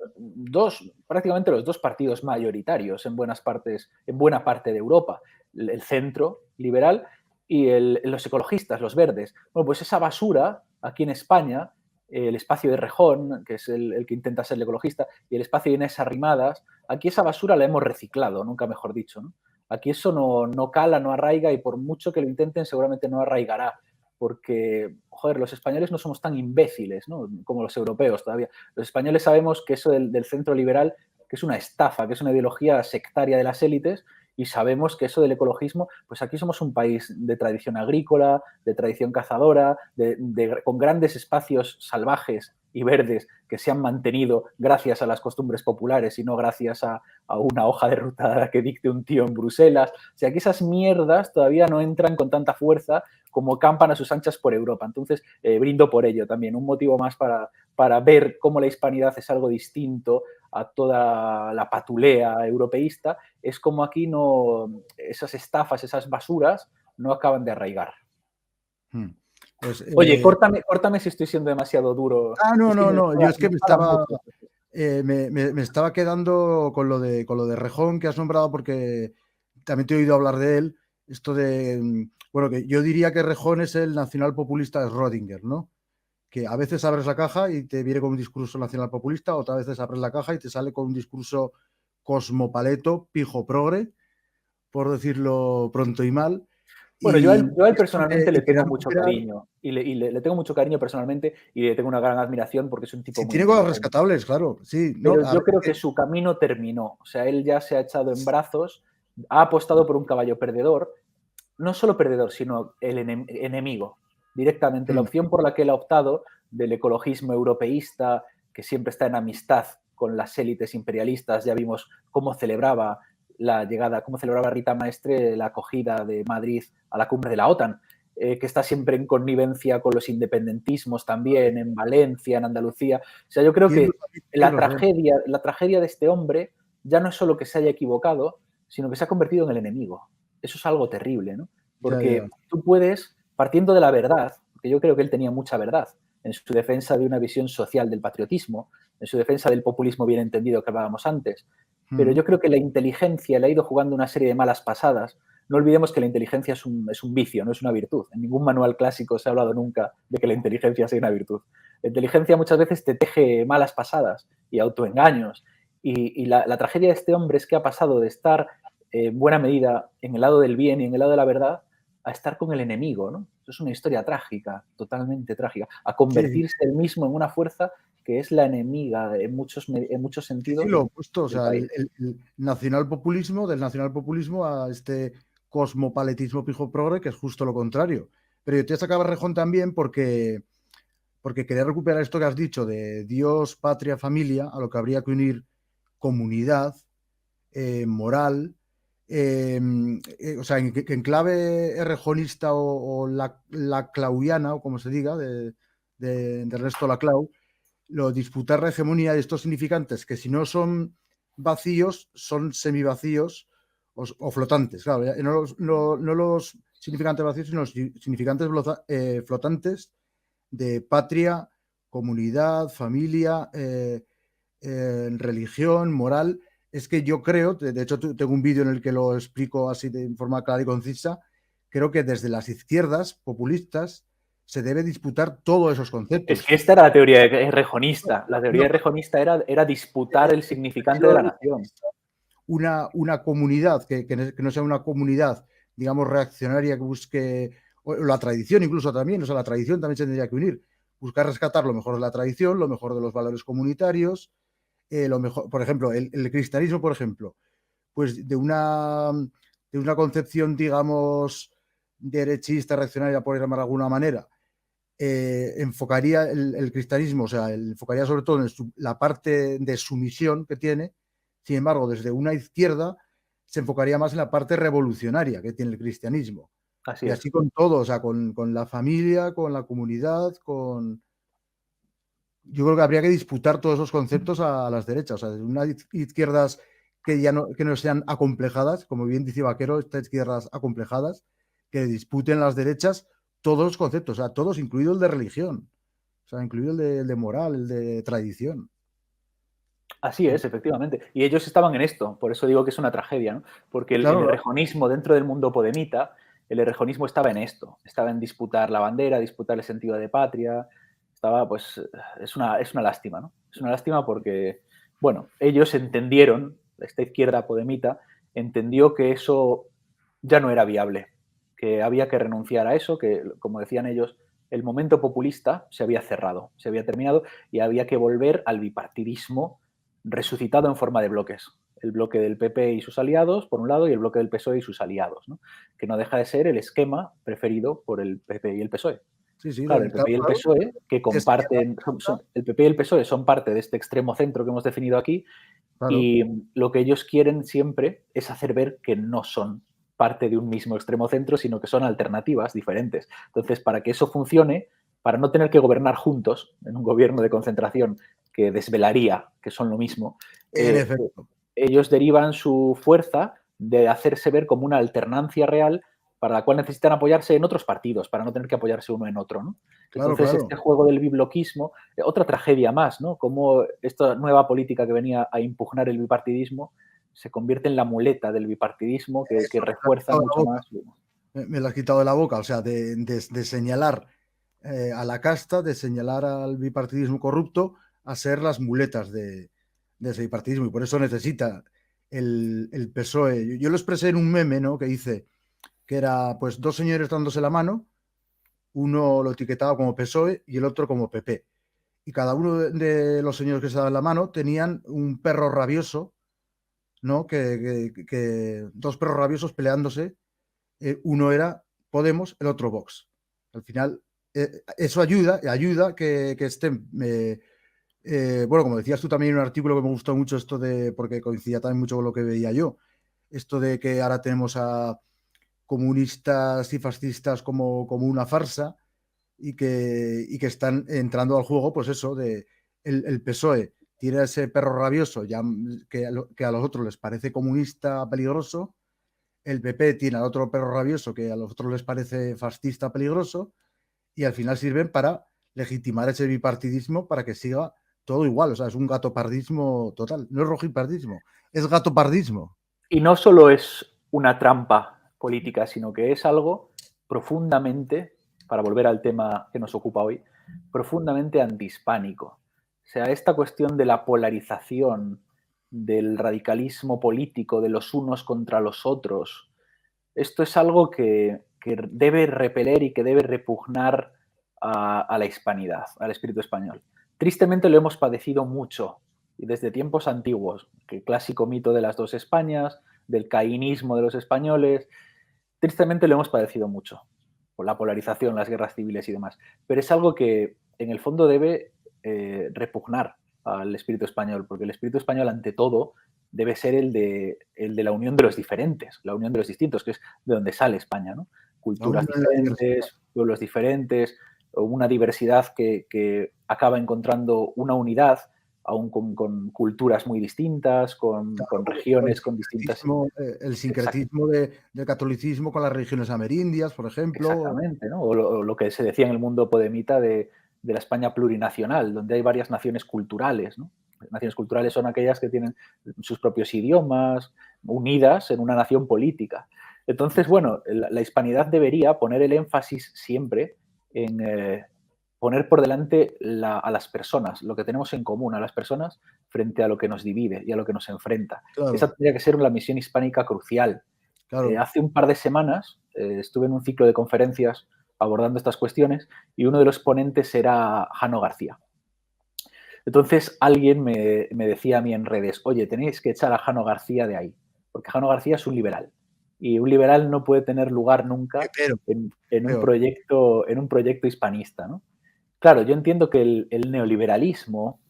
prácticamente los dos partidos mayoritarios en buena parte de Europa, el centro liberal y los ecologistas, los verdes. Bueno, pues esa basura aquí en España, el espacio de Rejón, que es el que intenta ser el ecologista, y el espacio de Inés Arrimadas, aquí esa basura la hemos reciclado, nunca mejor dicho, ¿no? Aquí eso no cala, no arraiga, y por mucho que lo intenten seguramente no arraigará, porque, joder, los españoles no somos tan imbéciles, ¿no?, como los europeos todavía. Los españoles sabemos que eso del centro liberal, que es una estafa, que es una ideología sectaria de las élites, y sabemos que eso del ecologismo, pues aquí somos un país de tradición agrícola, de tradición cazadora, con grandes espacios salvajes y verdes que se han mantenido gracias a las costumbres populares y no gracias a una hoja de ruta que dicte un tío en Bruselas. O sea, que esas mierdas todavía no entran con tanta fuerza como campan a sus anchas por Europa. Entonces, brindo por ello también. Un motivo más para ver cómo la hispanidad es algo distinto a toda la patulea europeísta, es como aquí esas estafas, esas basuras, no acaban de arraigar. Pues, Oye, córtame si estoy siendo demasiado duro. No. Yo es que me estaba quedando con lo de Rejón que has nombrado, porque también te he oído hablar de él. Esto de, bueno, que yo diría que Rejón es el nacional populista de Schrödinger, ¿no? Que a veces abres la caja y te viene con un discurso nacional populista, otras veces abres la caja y te sale con un discurso cosmopaleto, pijo progre, por decirlo pronto y mal. Bueno, yo a él esto personalmente le tengo mucho recuperar, cariño. Y le tengo mucho cariño personalmente y le tengo una gran admiración porque es un tipo si muy tiene cosas inteligente. rescatables, claro, sí. No, Pero yo creo que su camino terminó. O sea, él ya se ha echado en brazos, ha apostado por un caballo perdedor, no solo perdedor, sino el enemigo, directamente. La opción por la que él ha optado, del ecologismo europeísta, que siempre está en amistad con las élites imperialistas, ya vimos cómo celebraba Rita Maestre la acogida de Madrid a la cumbre de la OTAN, que está siempre en connivencia con los independentismos también, en Valencia, en Andalucía. O sea, yo creo que la tragedia de este hombre ya no es solo que se haya equivocado, sino que se ha convertido en el enemigo. Eso es algo terrible, ¿no? Porque tú puedes, partiendo de la verdad, porque yo creo que él tenía mucha verdad en su defensa de una visión social del patriotismo, en su defensa del populismo bien entendido que hablábamos antes, pero yo creo que la inteligencia le ha ido jugando una serie de malas pasadas. No olvidemos que la inteligencia es un vicio, no es una virtud. En ningún manual clásico se ha hablado nunca de que la inteligencia sea una virtud. La inteligencia muchas veces te teje malas pasadas y autoengaños. Y la tragedia de este hombre es que ha pasado de estar en buena medida en el lado del bien y en el lado de la verdad a estar con el enemigo, ¿no? Eso es una historia trágica, totalmente trágica, a convertirse él mismo en una fuerza que es la enemiga en muchos sentidos. Sí, lo opuesto, o sea, el nacionalpopulismo, del nacionalpopulismo a este cosmopaletismo pijo progre, que es justo lo contrario. Pero yo te sacaba Rejón también porque quería recuperar esto que has dicho de Dios, patria, familia, a lo que habría que unir comunidad, moral, o sea, en clave rejonista o la clauiana, o como se diga, de Ernesto Laclau, lo disputar la hegemonía de estos significantes que, si no son vacíos, son semivacíos o flotantes. Claro, no los significantes vacíos, sino los significantes flotantes de patria, comunidad, familia, religión, moral. Es que yo creo, de hecho tengo un vídeo en el que lo explico así de forma clara y concisa, creo que desde las izquierdas populistas se debe disputar todos esos conceptos. Es que esta era la teoría rejonista. La teoría rejonista era disputar el significante de la nación. Una comunidad que no sea una comunidad, digamos, reaccionaria, que busque la tradición incluso también, o sea, la tradición también se tendría que unir, buscar rescatar lo mejor de la tradición, lo mejor de los valores comunitarios, lo mejor, por ejemplo, el cristianismo, por ejemplo, pues de una concepción, digamos, derechista, reaccionaria, por llamar de alguna manera, enfocaría el cristianismo, o sea, enfocaría sobre todo en la parte de sumisión que tiene. Sin embargo, desde una izquierda se enfocaría más en la parte revolucionaria que tiene el cristianismo. Así Y es. así con todo, o sea, con la familia, con la comunidad, con... Yo creo que habría que disputar todos esos conceptos a las derechas, o sea, unas izquierdas que no sean acomplejadas, como bien dice Vaquero, estas izquierdas acomplejadas, que disputen las derechas todos los conceptos, o sea, todos, incluido el de religión, o sea, incluido el de moral, el de tradición. Así es, efectivamente. Y ellos estaban en esto, por eso digo que es una tragedia, ¿no? Porque el Claro, errejonismo dentro del mundo podemita, el errejonismo estaba en esto, estaba en disputar la bandera, disputar el sentido de patria, estaba, pues, es una lástima, ¿no? Es una lástima porque, bueno, ellos entendieron, esta izquierda podemita, entendió que eso ya no era viable, que había que renunciar a eso, que, como decían ellos, el momento populista se había cerrado, se había terminado y había que volver al bipartidismo resucitado en forma de bloques. El bloque del PP y sus aliados, por un lado, y el bloque del PSOE y sus aliados, ¿no? Que no deja de ser el esquema preferido por el PP y el PSOE. sí, sí, Claro, el claro, PP y el claro, PSOE, que es que, comparten, el PP y el PSOE son parte de este extremo centro que hemos definido aquí, claro, y lo que ellos quieren siempre es hacer ver que no son parte de un mismo extremo centro, sino que son alternativas diferentes. Entonces, para que eso funcione, para no tener que gobernar juntos en un gobierno de concentración que desvelaría que son lo mismo, en eh, efecto. ellos derivan su fuerza de hacerse ver como una alternancia real para la cual necesitan apoyarse en otros partidos, para no tener que apoyarse uno en otro, ¿no? Claro, Entonces, claro. este juego del bibloquismo, otra tragedia más, ¿no? Como esta nueva política que venía a impugnar el bipartidismo se convierte en la muleta del bipartidismo que Eso me lo has refuerza quitado de la mucho boca. más. Me lo has quitado de la boca, o sea, de señalar a la casta, de señalar al bipartidismo corrupto a ser las muletas de ese bipartidismo. Y por eso necesita el PSOE. Yo lo expresé en un meme, ¿no? Que dice que era pues dos señores dándose la mano, uno lo etiquetaba como PSOE y el otro como PP. Y cada uno de los señores que se daban la mano tenían un perro rabioso, ¿no? Que dos perros rabiosos peleándose, uno era Podemos, el otro Vox. Al final, eso ayuda que estén, bueno, como decías tú también en un artículo que me gustó mucho esto de, porque coincidía también mucho con lo que veía yo, esto de que ahora tenemos a comunistas y fascistas como una farsa y que están entrando al juego, pues eso, de el PSOE tiene ese perro rabioso ya que a los otros les parece comunista peligroso, el PP tiene al otro perro rabioso que a los otros les parece fascista peligroso y al final sirven para legitimar ese bipartidismo para que siga todo igual. O sea, es un gatopardismo total. No es rojipardismo, es gatopardismo. Y no solo es una trampa política, sino que es algo profundamente, para volver al tema que nos ocupa hoy, profundamente antihispánico. O sea, esta cuestión de la polarización, del radicalismo político, de los unos contra los otros, esto es algo que debe repeler y que debe repugnar a la hispanidad, al espíritu español. Tristemente lo hemos padecido mucho y desde tiempos antiguos, que el clásico mito de las dos Españas, del caínismo de los españoles, tristemente lo hemos padecido mucho, por la polarización, las guerras civiles y demás. Pero es algo que en el fondo debe repugnar al espíritu español, porque el espíritu español ante todo debe ser el de la unión de los diferentes, la unión de los distintos, que es de donde sale España, ¿no? Culturas Aún en la diversidad. diferentes, pueblos diferentes, una diversidad que acaba encontrando una unidad, aún con culturas muy distintas, con regiones, con distintas... El Exacto. sincretismo del catolicismo con las religiones amerindias, por ejemplo. Exactamente, ¿no? O lo que se decía en el mundo podemita de la España plurinacional, donde hay varias naciones culturales, ¿no? Naciones culturales son aquellas que tienen sus propios idiomas, unidas en una nación política. Entonces, bueno, la hispanidad debería poner el énfasis siempre en poner por delante a las personas, lo que tenemos en común, a las personas, frente a lo que nos divide y a lo que nos enfrenta. Esa Claro, tendría que ser una misión hispánica crucial. claro. Hace un par de semanas estuve en un ciclo de conferencias abordando estas cuestiones y uno de los ponentes era Jano García. Entonces alguien me decía a mí en redes, oye, tenéis que echar a Jano García de ahí, porque Jano García es un liberal y un liberal no puede tener lugar Qué nunca pero, en un peor. proyecto hispanista, ¿no? Claro, yo entiendo que el neoliberalismo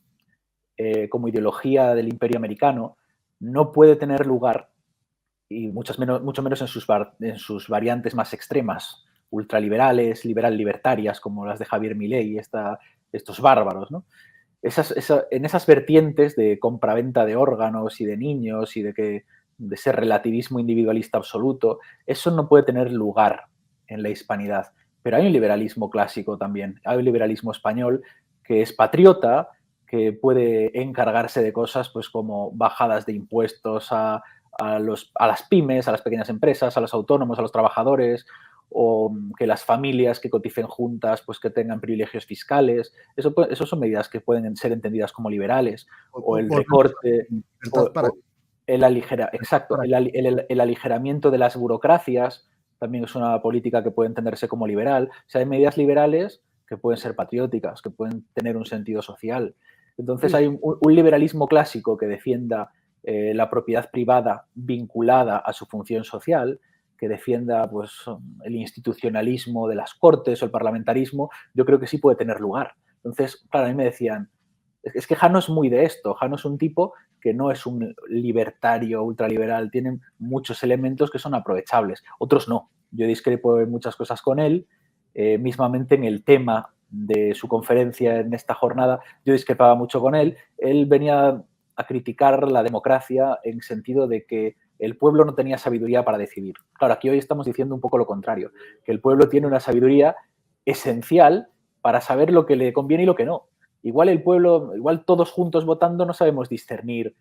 como ideología del imperio americano no puede tener lugar y mucho menos en sus variantes más extremas, ultraliberales, liberal-libertarias, como las de Javier Milei, estos bárbaros, ¿no? En esas vertientes de compraventa de órganos y de niños y de ese relativismo individualista absoluto, eso no puede tener lugar en la hispanidad. Pero hay un liberalismo clásico también, hay un liberalismo español que es patriota, que puede encargarse de cosas pues como bajadas de impuestos a las pymes, a las pequeñas empresas, a los autónomos, a los trabajadores, o que las familias que coticen juntas pues que tengan privilegios fiscales. Eso son medidas que pueden ser entendidas como liberales. O el Volvemos a recorte, libertad para o exacto, para el aligeramiento de las burocracias también es una política que puede entenderse como liberal. O sea, hay medidas liberales que pueden ser patrióticas, que pueden tener un sentido social. Entonces hay un liberalismo clásico que defienda la propiedad privada vinculada a su función social, que defienda pues, el institucionalismo de las cortes o el parlamentarismo, yo creo que sí puede tener lugar. Entonces, claro, a mí me decían, es que Jano es muy de esto, Jano es un tipo que no es un libertario ultraliberal, tiene muchos elementos que son aprovechables, otros no. Yo discrepo en muchas cosas con él, mismamente en el tema de su conferencia en esta jornada, yo discrepaba mucho con él. Él venía a criticar la democracia en sentido de que el pueblo no tenía sabiduría para decidir. Claro, aquí hoy estamos diciendo un poco lo contrario, que el pueblo tiene una sabiduría esencial para saber lo que le conviene y lo que no. Igual el pueblo, igual todos juntos votando no sabemos discernir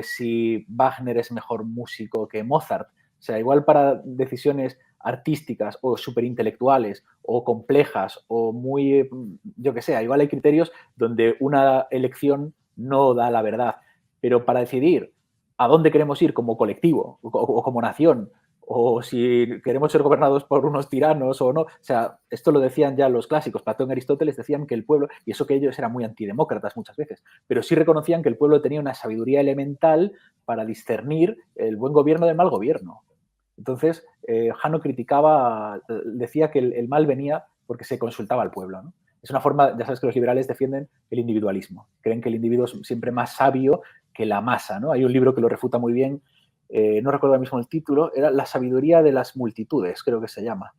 si Wagner es mejor músico que Mozart. O sea, igual para decisiones artísticas o superintelectuales o complejas o muy, yo que sé, igual hay criterios donde una elección no da la verdad. Pero para decidir a dónde queremos ir como colectivo o como nación, o si queremos ser gobernados por unos tiranos o no. O sea, esto lo decían ya los clásicos. Platón y Aristóteles decían que el pueblo, y eso que ellos eran muy antidemócratas muchas veces, pero sí reconocían que el pueblo tenía una sabiduría elemental para discernir el buen gobierno del mal gobierno. Entonces, Jano criticaba, decía que el mal venía porque se consultaba al pueblo, ¿no? Es una forma, ya sabes que los liberales defienden el individualismo, creen que el individuo es siempre más sabio que la masa, ¿no? Hay un libro que lo refuta muy bien, no recuerdo ahora mismo el título, era La sabiduría de las multitudes, creo que se llama,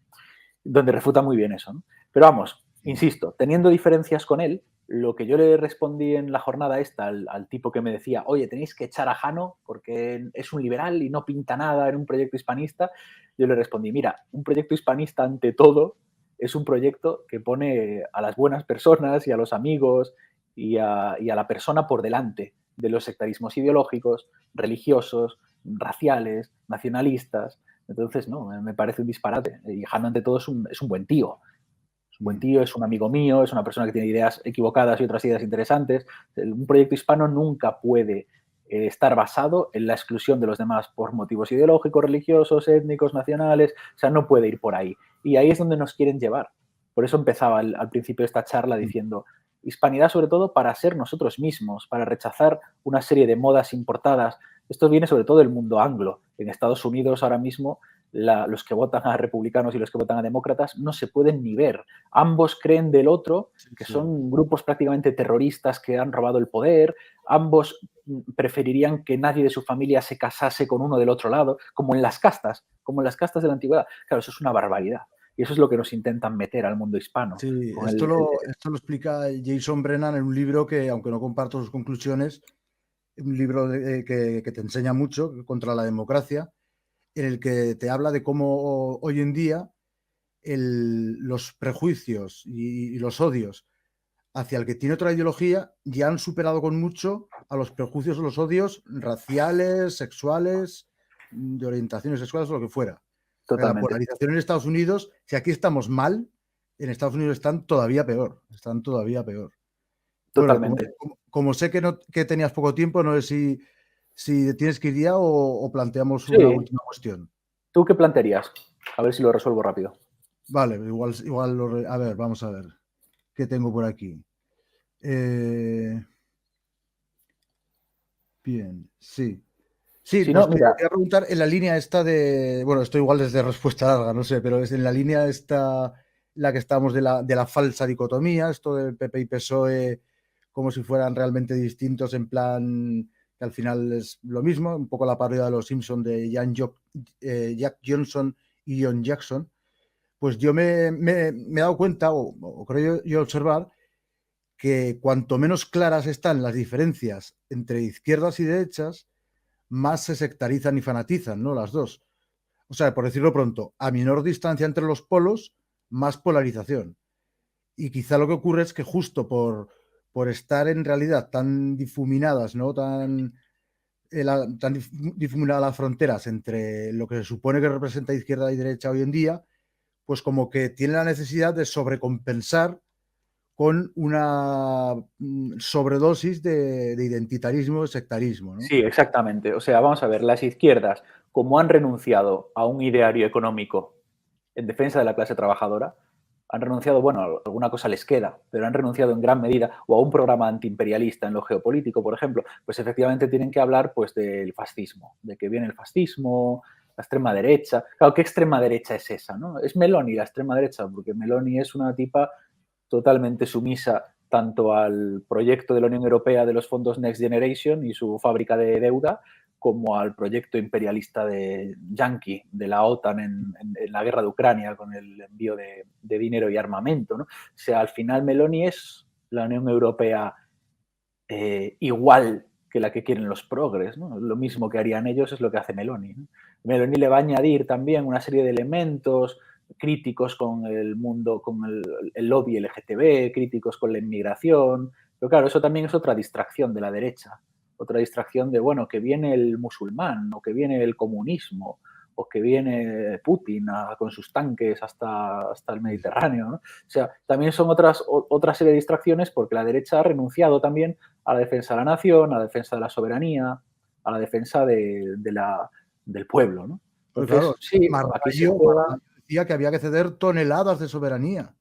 donde refuta muy bien eso, ¿no? Pero vamos, insisto, teniendo diferencias con él, lo que yo le respondí en la jornada esta al tipo que me decía, oye, tenéis que echar a Jano porque es un liberal y no pinta nada en un proyecto hispanista, yo le respondí, mira, un proyecto hispanista ante todo es un proyecto que pone a las buenas personas y a los amigos y a la persona por delante de los sectarismos ideológicos, religiosos, raciales, nacionalistas. Entonces, no, me parece un disparate. Y Jano, ante todo, es un buen tío. Es un buen tío, es un amigo mío, es una persona que tiene ideas equivocadas y otras ideas interesantes. Un proyecto hispano nunca puede estar basado en la exclusión de los demás por motivos ideológicos, religiosos, étnicos, nacionales. O sea, no puede ir por ahí. Y ahí es donde nos quieren llevar. Por eso empezaba al principio de esta charla diciendo, hispanidad sobre todo para ser nosotros mismos, para rechazar una serie de modas importadas. Esto viene sobre todo del mundo anglo. En Estados Unidos ahora mismo los que votan a republicanos y los que votan a demócratas no se pueden ni ver. Ambos creen del otro, que son grupos prácticamente terroristas que han robado el poder, ambos preferirían que nadie de su familia se casase con uno del otro lado, como en las castas de la antigüedad. Claro, eso es una barbaridad. Y eso es lo que nos intentan meter al mundo hispano. Sí, Con esto lo explica Jason Brennan en un libro que, aunque no comparto sus conclusiones, un libro que te enseña mucho contra la democracia, en el que te habla de cómo hoy en día los prejuicios y los odios hacia el que tiene otra ideología ya han superado con mucho a los prejuicios o los odios raciales, sexuales, de orientaciones sexuales o lo que fuera. La Totalmente. polarización en Estados Unidos, si aquí estamos mal, en Estados Unidos están todavía peor. Están todavía peor. Bueno, Totalmente. como sé que tenías poco tiempo, no sé si tienes que ir ya o planteamos una Sí. última cuestión. ¿Tú qué plantearías? A ver si lo resuelvo rápido. Vale, igual a ver, vamos a ver. ¿Qué tengo por aquí? Bien, sí. Sí, Si no, pues te mira, voy a preguntar en la línea esta de. Bueno, esto igual es de respuesta larga, no sé, pero es en la línea esta, la que estamos de la falsa dicotomía, esto del PP y PSOE, como si fueran realmente distintos, en plan que al final es lo mismo, un poco la parodia de los Simpson de Jack Johnson y John Jackson, pues yo me he dado cuenta, o creo yo observar, que cuanto menos claras están las diferencias entre izquierdas y derechas, más se sectarizan y fanatizan, ¿no? Las dos. O sea, por decirlo pronto, a menor distancia entre los polos, más polarización. Y quizá lo que ocurre es que justo por estar en realidad tan difuminadas, ¿no? Tan difuminadas las fronteras entre lo que se supone que representa izquierda y derecha hoy en día, pues como que tiene la necesidad de sobrecompensar con una sobredosis de identitarismo, de sectarismo, ¿no? Sí, exactamente. O sea, vamos a ver, las izquierdas, como han renunciado a un ideario económico en defensa de la clase trabajadora, han renunciado, bueno, alguna cosa les queda, pero han renunciado en gran medida, o a un programa antiimperialista en lo geopolítico, por ejemplo, pues efectivamente tienen que hablar pues del fascismo, de que viene el fascismo, la extrema derecha. Claro, ¿qué extrema derecha es esa, no? Es Meloni la extrema derecha, porque Meloni es una tipa totalmente sumisa tanto al proyecto de la Unión Europea de los fondos Next Generation y su fábrica de deuda, como al proyecto imperialista de Yankee, de la OTAN en la guerra de Ucrania, con el envío de dinero y armamento, ¿no? O sea, al final Meloni es la Unión Europea igual que la que quieren los progres, ¿no? Lo mismo que harían ellos es lo que hace Meloni, ¿no? Meloni le va a añadir también una serie de elementos críticos con el mundo, con el lobby LGTB, críticos con la inmigración, pero claro, eso también es otra distracción de la derecha, otra distracción de, bueno, que viene el musulmán o que viene el comunismo o que viene Putin con sus tanques hasta el Mediterráneo, ¿no? O sea, también son otra serie de distracciones porque la derecha ha renunciado también a la defensa de la nación, a la defensa de la soberanía, a la defensa del pueblo, ¿no? Pues Entonces, claro, sí, aquí se Margallo juega, decía que había que ceder toneladas de soberanía.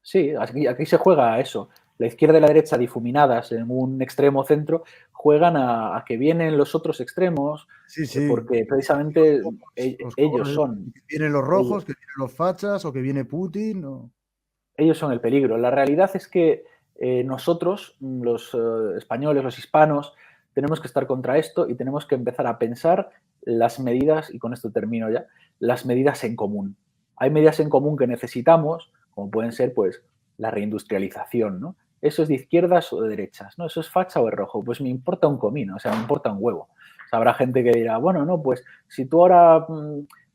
sí, aquí se juega a eso. La izquierda y la derecha difuminadas en un extremo centro juegan a que vienen los otros extremos Sí, sí. porque precisamente Los ellos colores, son que vienen los ellos, rojos, que vienen los fachas o que viene Putin. ellos son el peligro. La realidad es que nosotros, los españoles, los hispanos, tenemos que estar contra esto y tenemos que empezar a pensar las medidas, y con esto termino ya, las medidas en común. Hay medidas en común que necesitamos, como pueden ser pues la reindustrialización, ¿no? ¿Eso es de izquierdas o de derechas? ¿No? ¿Eso es facha o es rojo? Pues me importa un comino, o sea, me importa un huevo. O sea, habrá gente que dirá, bueno, no, pues si tú ahora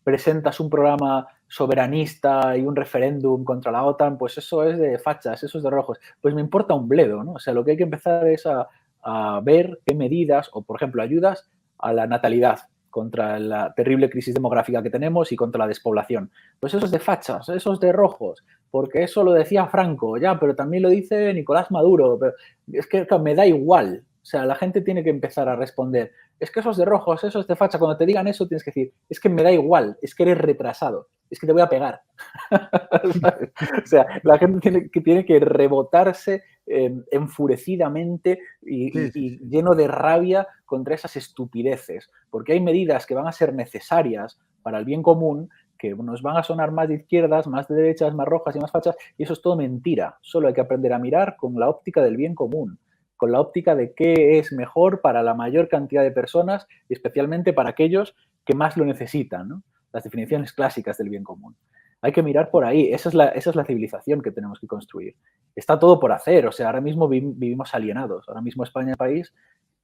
presentas un programa soberanista y un referéndum contra la OTAN, pues eso es de fachas, eso es de rojos. Pues me importa un bledo, ¿no? O sea, lo que hay que empezar es a ver qué medidas, o por ejemplo, ayudas a la natalidad contra la terrible crisis demográfica que tenemos y contra la despoblación. Pues eso es de fachas, eso es de rojos, porque eso lo decía Franco, ya, pero también lo dice Nicolás Maduro. Pero es que me da igual. O sea, la gente tiene que empezar a responder, es que eso es de rojos, eso es de facha. Cuando te digan eso tienes que decir, es que me da igual, es que eres retrasado, es que te voy a pegar. O sea, la gente tiene que rebotarse enfurecidamente Sí, sí, y sí. lleno de rabia contra esas estupideces, porque hay medidas que van a ser necesarias para el bien común, que nos van a sonar más de izquierdas, más de derechas, más rojas y más fachas, y eso es todo mentira. Solo hay que aprender a mirar con la óptica del bien común, con la óptica de qué es mejor para la mayor cantidad de personas y especialmente para aquellos que más lo necesitan, ¿no? Las definiciones clásicas del bien común. Hay que mirar por ahí, esa es la civilización que tenemos que construir. Está todo por hacer, o sea, ahora mismo vivimos alienados, ahora mismo España es un país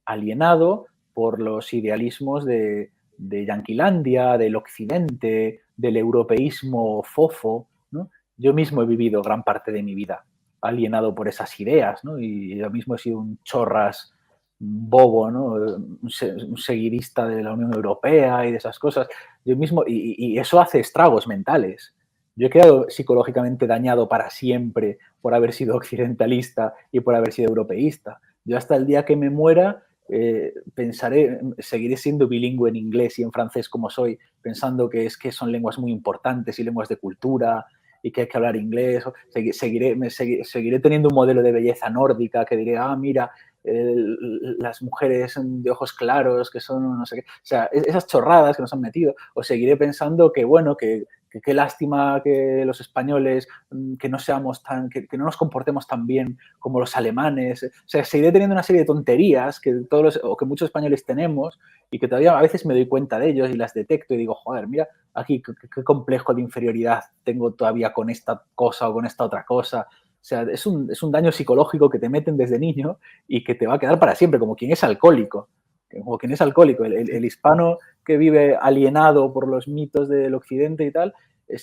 alienado por los idealismos de Yanquilandia, del occidente, del europeísmo fofo, ¿no? Yo mismo he vivido gran parte de mi vida alienado por esas ideas, ¿no? Y yo mismo he sido un chorras bobo, ¿no? Un seguidista de la Unión Europea y de esas cosas. Yo mismo, y eso hace estragos mentales. Yo he quedado psicológicamente dañado para siempre por haber sido occidentalista y por haber sido europeísta. Yo hasta el día que me muera pensaré, seguiré siendo bilingüe en inglés y en francés como soy, pensando que es que son lenguas muy importantes y lenguas de cultura y que hay que hablar inglés. Seguiré teniendo un modelo de belleza nórdica que diré, ah, mira, las mujeres de ojos claros que son no sé qué. O sea, esas chorradas que nos han metido. O seguiré pensando que, bueno, que qué lástima que los españoles que no seamos que no nos comportemos tan bien como los alemanes. O sea, seguiré teniendo una serie de tonterías o que muchos españoles tenemos y que todavía a veces me doy cuenta de ellos y las detecto y digo, joder, mira, aquí qué complejo de inferioridad tengo todavía con esta cosa o con esta otra cosa. O sea, es un daño psicológico que te meten desde niño y que te va a quedar para siempre, como quien es alcohólico. Como quien es alcohólico. El hispano que vive alienado por los mitos del occidente y tal,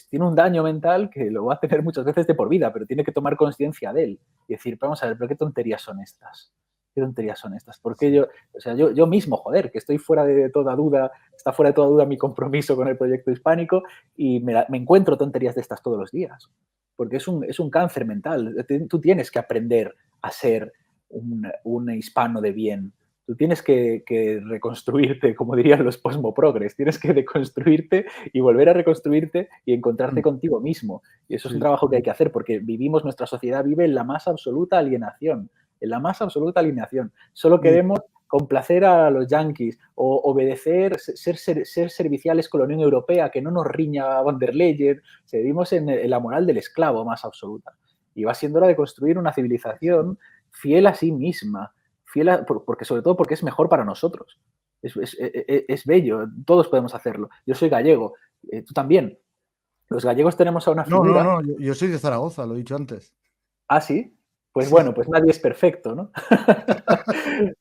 tiene un daño mental que lo va a tener muchas veces de por vida, pero tiene que tomar conciencia de él y decir, vamos a ver, pero ¿qué tonterías son estas? ¿Qué tonterías son estas? Porque yo mismo, joder, que estoy fuera de toda duda, está fuera de toda duda mi compromiso con el proyecto hispánico y me encuentro tonterías de estas todos los días. Porque es un cáncer mental. Tú tienes que aprender a ser un hispano de bien. Tú tienes que reconstruirte, como dirían los posmoprogres, tienes que deconstruirte y volver a reconstruirte y encontrarte contigo mismo. Y eso es un Sí. trabajo que hay que hacer porque nuestra sociedad vive en la más absoluta alienación, en la más absoluta alienación. Solo queremos complacer a los yanquis o obedecer, ser serviciales con la Unión Europea, que no nos riña von der Leyen. Vivimos en la moral del esclavo más absoluta. Y va siendo hora de construir una civilización fiel a sí misma, porque sobre todo porque es mejor para nosotros. Es bello, todos podemos hacerlo. Yo soy gallego, tú también. Los gallegos tenemos a una No, no, figura. no, yo soy de Zaragoza, lo he dicho antes. Ah, sí. Pues Sí. bueno, pues nadie es perfecto, ¿no?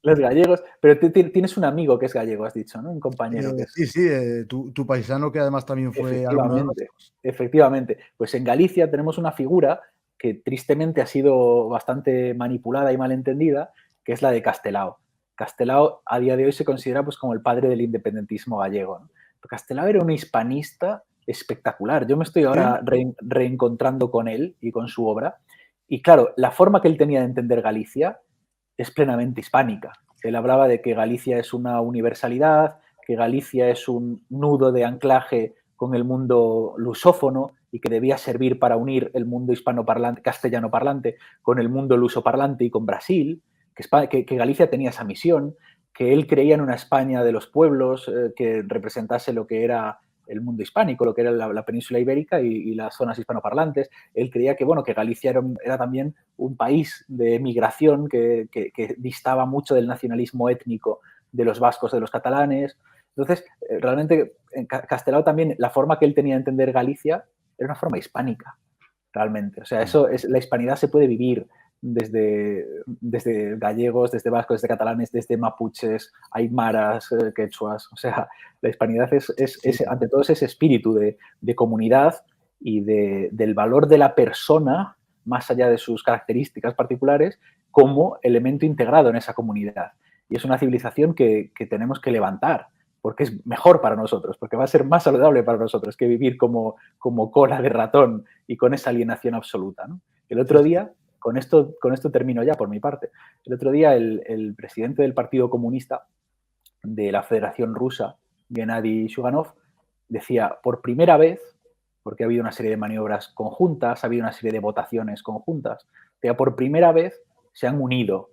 Los gallegos. Pero tienes un amigo que es gallego, has dicho, ¿no? Un compañero que es. Sí, sí, tu paisano que además también fue alumno Efectivamente, nuestro. efectivamente. Pues en Galicia tenemos una figura que tristemente ha sido bastante manipulada y malentendida, que es la de Castelao. Castelao a día de hoy se considera pues como el padre del independentismo gallego, ¿no? Castelao era un hispanista espectacular. Yo me estoy ¿Sí? ahora reencontrando con él y con su obra. Y claro, la forma que él tenía de entender Galicia es plenamente hispánica. Él hablaba de que Galicia es una universalidad, que Galicia es un nudo de anclaje con el mundo lusófono y que debía servir para unir el mundo hispanoparlante, castellano parlante con el mundo lusoparlante y con Brasil, que Galicia tenía esa misión, que él creía en una España de los pueblos que representase lo que era el mundo hispánico, lo que era la península ibérica y las zonas hispanoparlantes. Él creía que, bueno, que Galicia era también un país de migración que distaba mucho del nacionalismo étnico de los vascos, de los catalanes. Entonces, realmente, en Castelao también, la forma que él tenía de entender Galicia era una forma hispánica, realmente. O sea, la hispanidad se puede vivir desde gallegos, desde vascos, desde catalanes, desde mapuches, aymaras, quechuas. O sea, la hispanidad ante todo es ese espíritu de comunidad y del valor de la persona, más allá de sus características particulares, como elemento integrado en esa comunidad. Y es una civilización que tenemos que levantar, porque es mejor para nosotros, porque va a ser más saludable para nosotros que vivir como cola de ratón y con esa alienación absoluta, ¿no? El otro día, con esto termino ya por mi parte, el otro día el presidente del Partido Comunista de la Federación Rusa, Gennady Shuganov, decía, por primera vez, porque ha habido una serie de maniobras conjuntas, ha habido una serie de votaciones conjuntas, decía, por primera vez se han unido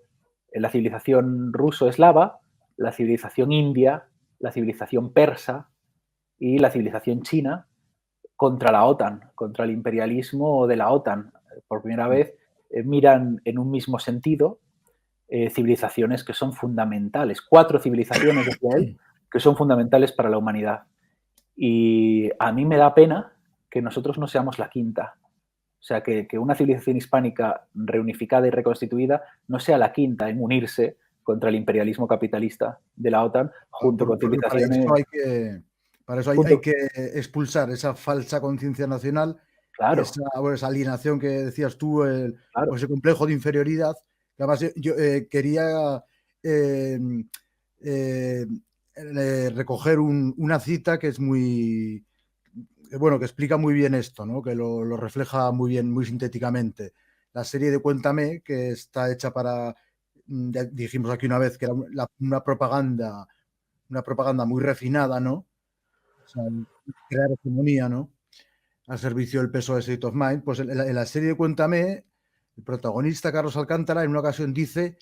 la civilización ruso-eslava, la civilización india, la civilización persa y la civilización china contra la OTAN, contra el imperialismo de la OTAN. Por primera vez miran en un mismo sentido civilizaciones que son fundamentales, 4 civilizaciones, decía él, que son fundamentales para la humanidad. Y a mí me da pena que nosotros no seamos la quinta. O sea, que una civilización hispánica reunificada y reconstituida no sea la quinta en unirse contra el imperialismo capitalista de la OTAN junto con Porque civilizaciones. para eso hay Junto, que expulsar esa falsa conciencia nacional, claro, esa alienación que decías tú, o claro. ese complejo de inferioridad. Que además, yo quería eh, eh, recoger una cita que es muy, bueno, que explica muy bien esto, ¿no? Que lo refleja muy bien, muy sintéticamente. La serie de Cuéntame, que está hecha para, ya dijimos aquí una vez, que era una propaganda muy refinada, ¿no? O sea, crear hegemonía, ¿no? Al servicio del PSOE State of Mind. Pues en la serie de Cuéntame, el protagonista, Carlos Alcántara, en una ocasión dice: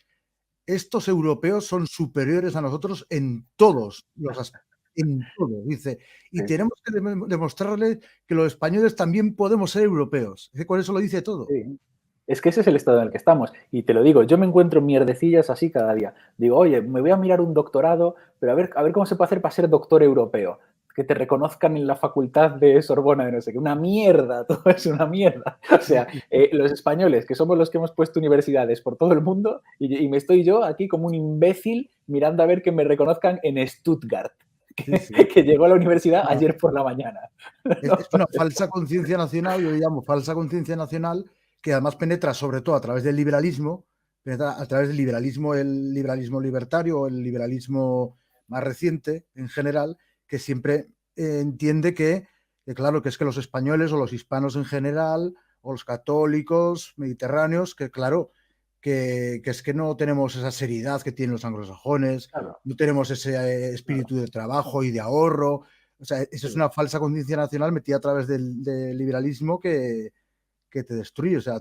estos europeos son superiores a nosotros en todos los aspectos. en todo, dice. Y Sí, tenemos que demostrarle que los españoles también podemos ser europeos. Con eso lo dice todo. sí. Es que ese es el estado en el que estamos. Y te lo digo, yo me encuentro mierdecillas así cada día. Digo, oye, me voy a mirar un doctorado, pero a ver cómo se puede hacer para ser doctor europeo. Que te reconozcan en la facultad de Sorbona, de no sé qué. Una mierda, todo es una mierda. O sea, los españoles, que somos los que hemos puesto universidades por todo el mundo, y me estoy yo aquí como un imbécil mirando a ver que me reconozcan en Stuttgart, Sí, sí. que llegó a la universidad ayer por la mañana. Es una falsa conciencia nacional, yo le llamo falsa conciencia nacional, que además penetra sobre todo a través del liberalismo, penetra a través del liberalismo, el liberalismo libertario o el liberalismo más reciente en general, que siempre entiende claro, que es que los españoles o los hispanos en general, o los católicos mediterráneos, que claro, que es que no tenemos esa seriedad que tienen los anglosajones, Claro, no tenemos ese claro. espíritu de trabajo y de ahorro. O sea, eso es Sí. una falsa conciencia nacional metida a través del liberalismo que te destruye. O sea,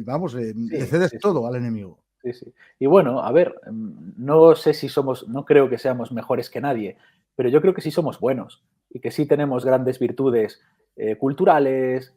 vamos, le Sí, cedes sí, sí. todo al enemigo. Sí, sí. Y bueno, a ver, no sé si somos, no creo que seamos mejores que nadie, pero yo creo que sí somos buenos y que sí tenemos grandes virtudes culturales,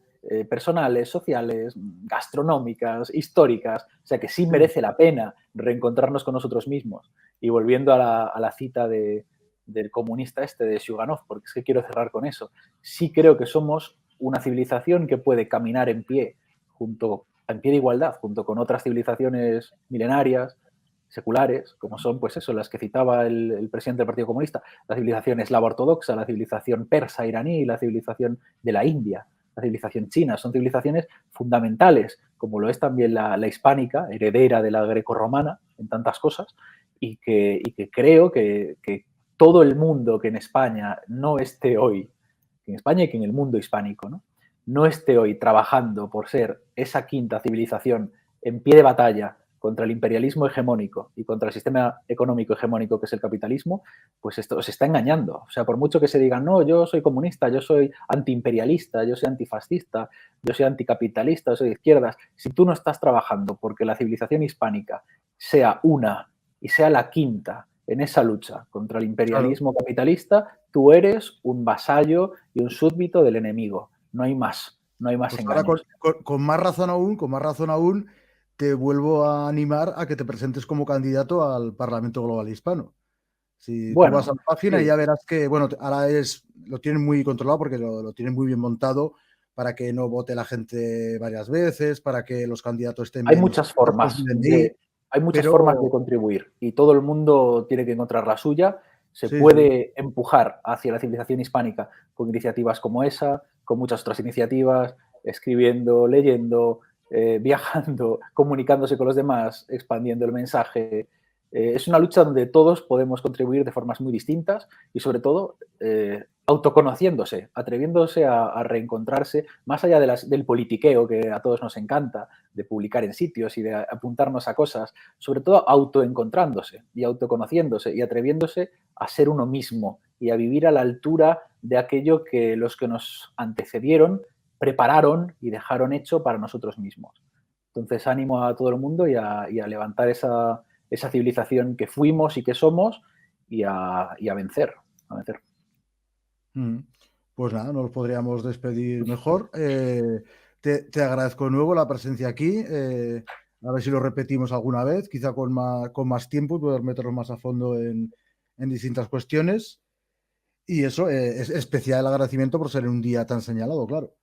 personales, sociales, gastronómicas, históricas. O sea que sí Sí, merece la pena reencontrarnos con nosotros mismos. Y volviendo a la cita del comunista este, de Shuganov, porque es que quiero cerrar con eso, sí creo que somos una civilización que puede caminar en pie de igualdad, junto con otras civilizaciones milenarias, seculares, como son, pues eso, las que citaba el presidente del Partido Comunista, la civilización eslava ortodoxa, la civilización persa iraní, la civilización de la India, la civilización china, son civilizaciones fundamentales, como lo es también la hispánica, heredera de la grecorromana en tantas cosas, y que creo que todo el mundo que en España no esté hoy, que en España y que en el mundo hispánico, no esté hoy trabajando por ser esa quinta civilización en pie de batalla contra el imperialismo hegemónico y contra el sistema económico hegemónico que es el capitalismo, pues esto os está engañando. O sea, por mucho que se digan, no, yo soy comunista, yo soy antiimperialista, yo soy antifascista, yo soy anticapitalista, yo soy de izquierdas, si tú no estás trabajando porque la civilización hispánica sea una y sea la quinta en esa lucha contra el claro. imperialismo capitalista, tú eres un vasallo y un súbdito del enemigo. No hay más, no hay más Pues ahora engaños. con más razón aún, te vuelvo a animar a que te presentes como candidato al Parlamento Global Hispano. Si tú vas a Bueno, la página y sí, ya verás que, bueno, ahora lo tienen muy controlado porque lo tienen muy bien montado para que no vote la gente varias veces, para que los candidatos estén hay bien muchas con su formas DNI, hay muchas formas de pero contribuir y todo el mundo tiene que encontrar la suya. Se sí, sí, puede empujar hacia la civilización hispánica con iniciativas como esa, con muchas otras iniciativas, escribiendo, leyendo, viajando, comunicándose con los demás, expandiendo el mensaje. Es una lucha donde todos podemos contribuir de formas muy distintas y sobre todo autoconociéndose, atreviéndose a reencontrarse, más allá del politiqueo que a todos nos encanta, de publicar en sitios y de apuntarnos a cosas, sobre todo autoencontrándose y autoconociéndose y atreviéndose a ser uno mismo y a vivir a la altura de aquello que los que nos antecedieron prepararon y dejaron hecho para nosotros mismos. Entonces, ánimo a todo el mundo y a levantar esa civilización que fuimos y que somos y a vencer, a vencer. mm, pues nada, nos podríamos despedir mejor. Te agradezco de nuevo la presencia aquí. A ver si lo repetimos alguna vez, quizá con más tiempo y poder meternos más a fondo en distintas cuestiones. Y eso, es especial el agradecimiento por ser en un día tan señalado, claro.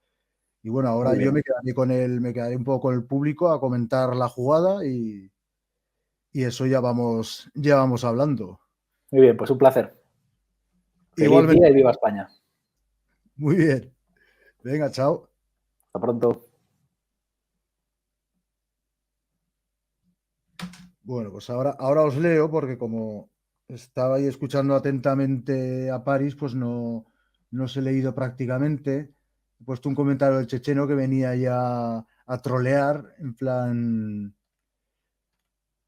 Y bueno, ahora Muy yo bien, me quedaré un poco con el público a comentar la jugada y eso ya vamos hablando. muy bien, pues un placer. Feliz día Igualmente, y viva España. muy bien. Venga, chao. Hasta pronto. Bueno, pues ahora os leo porque como estaba ahí escuchando atentamente a París, pues no os he leído prácticamente. He puesto un comentario del checheno que venía ya a trolear, en plan,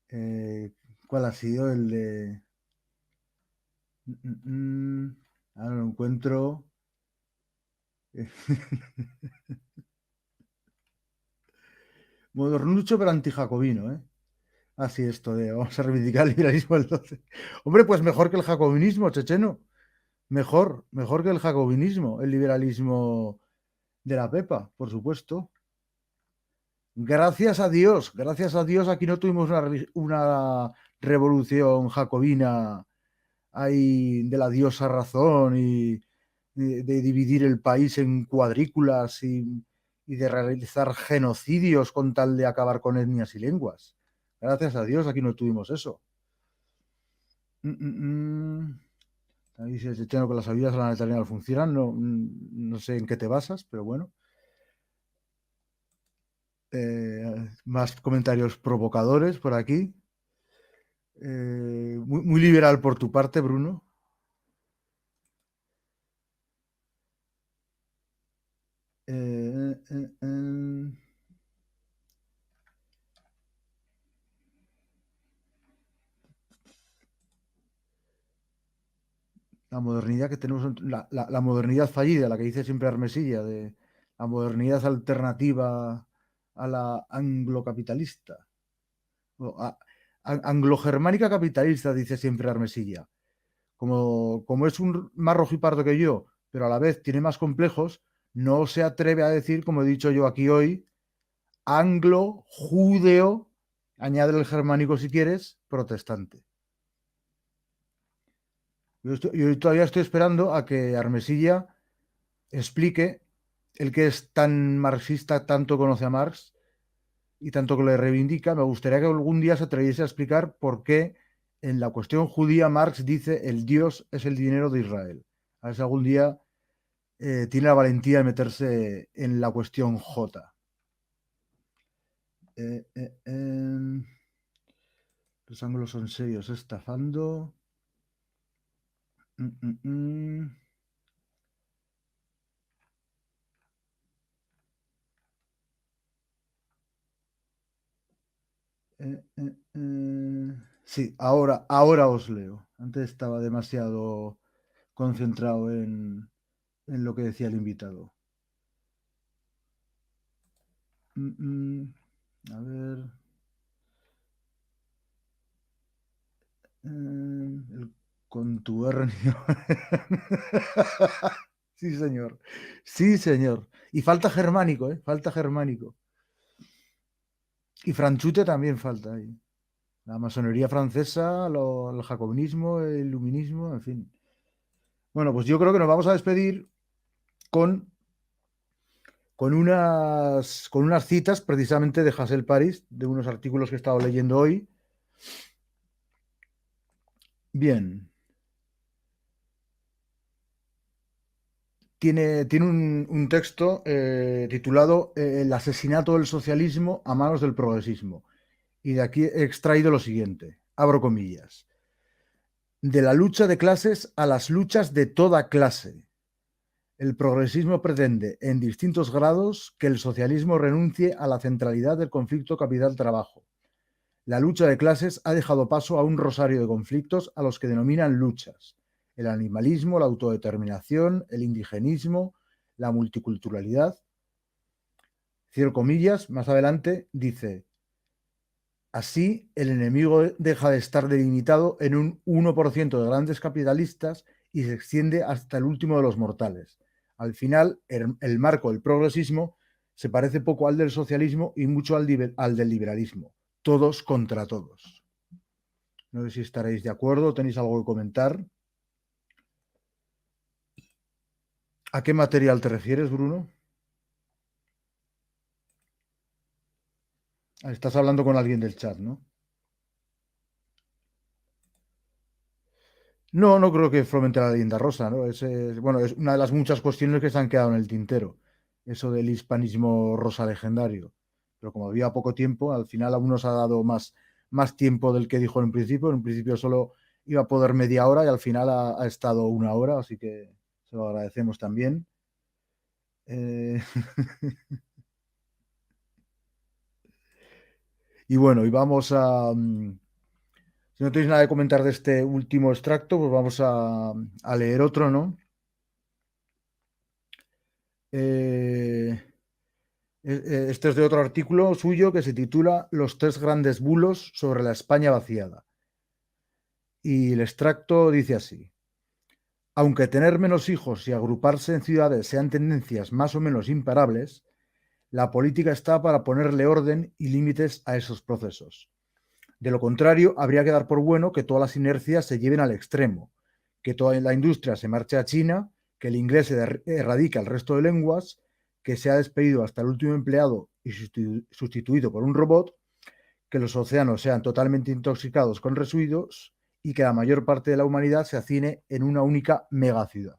eh, ¿cuál ha sido el de... ahora lo encuentro. Modernucho pero antijacobino, ¿eh? así esto de vamos a reivindicar el liberalismo del 12. Hombre, pues mejor que el jacobinismo, checheno. Mejor que el jacobinismo, el liberalismo de la Pepa, por supuesto. Gracias a Dios, aquí no tuvimos una revolución jacobina ahí de la diosa razón y de dividir el país en cuadrículas y de realizar genocidios con tal de acabar con etnias y lenguas. Gracias a Dios, aquí no tuvimos eso. Ahí se echan con las ayudas a la natalidad no funcionan, no sé en qué te basas, pero bueno. Más comentarios provocadores por aquí. Muy liberal por tu parte, Bruno. Eh, eh, eh. La modernidad que tenemos, la modernidad fallida, la que dice siempre Armesilla, de la modernidad alternativa a la anglocapitalista. Anglo-germánica capitalista, dice siempre Armesilla. Como es un más rojipardo que yo, pero a la vez tiene más complejos, no se atreve a decir, como he dicho yo aquí hoy, anglo-judeo, añade el germánico si quieres, protestante. Yo todavía estoy esperando a que Armesilla explique, el que es tan marxista, tanto conoce a Marx y tanto que le reivindica, me gustaría que algún día se atreviese a explicar por qué en la cuestión judía Marx dice el Dios es el dinero de Israel. A ver si algún día tiene la valentía de meterse en la cuestión J. Los ángulos son serios, estafando. Mm, mm, mm. Sí, ahora os leo. Antes estaba demasiado concentrado en lo que decía el invitado. A ver. El contubernio. Sí, señor. Sí, señor. Y falta germánico, ¿eh? Falta germánico. Y franchute también falta ahí. La masonería francesa, el jacobinismo, el iluminismo, en fin. Bueno, pues yo creo que nos vamos a despedir con, con unas citas precisamente de Hassel Paris, de unos artículos que he estado leyendo hoy. Bien. Tiene un texto titulado El asesinato del socialismo a manos del progresismo. Y de aquí he extraído lo siguiente, abro comillas. De la lucha de clases a las luchas de toda clase. El progresismo pretende, en distintos grados, que el socialismo renuncie a la centralidad del conflicto capital-trabajo. La lucha de clases ha dejado paso a un rosario de conflictos a los que denominan luchas. El animalismo, la autodeterminación, el indigenismo, la multiculturalidad. Cierro comillas, más adelante dice, así el enemigo deja de estar delimitado en un 1% de grandes capitalistas y se extiende hasta el último de los mortales. Al final, el marco del progresismo se parece poco al del socialismo y mucho al del liberalismo. Todos contra todos. No sé si estaréis de acuerdo, tenéis algo que comentar. ¿A qué material te refieres, Bruno? Estás hablando con alguien del chat, ¿no? No, no creo que fomente la leyenda rosa, ¿no? Bueno, es una de las muchas cuestiones que se han quedado en el tintero, eso del hispanismo rosa legendario. Pero como había poco tiempo, al final aún nos ha dado más tiempo del que dijo en principio. En un principio solo iba a poder media hora y al final ha estado una hora, así que se lo agradecemos también. Eh... y bueno, y vamos a... Si no tenéis nada que comentar de este último extracto, pues vamos a leer otro, ¿no? Eh, Este es de otro artículo suyo que se titula Los tres grandes bulos sobre la España vaciada. Y el extracto dice así: aunque tener menos hijos y agruparse en ciudades sean tendencias más o menos imparables, la política está para ponerle orden y límites a esos procesos. De lo contrario, habría que dar por bueno que todas las inercias se lleven al extremo, que toda la industria se marche a China, que el inglés se erradique al resto de lenguas, que se ha despedido hasta el último empleado y sustituido por un robot, que los océanos sean totalmente intoxicados con residuos y que la mayor parte de la humanidad se hacine en una única megaciudad.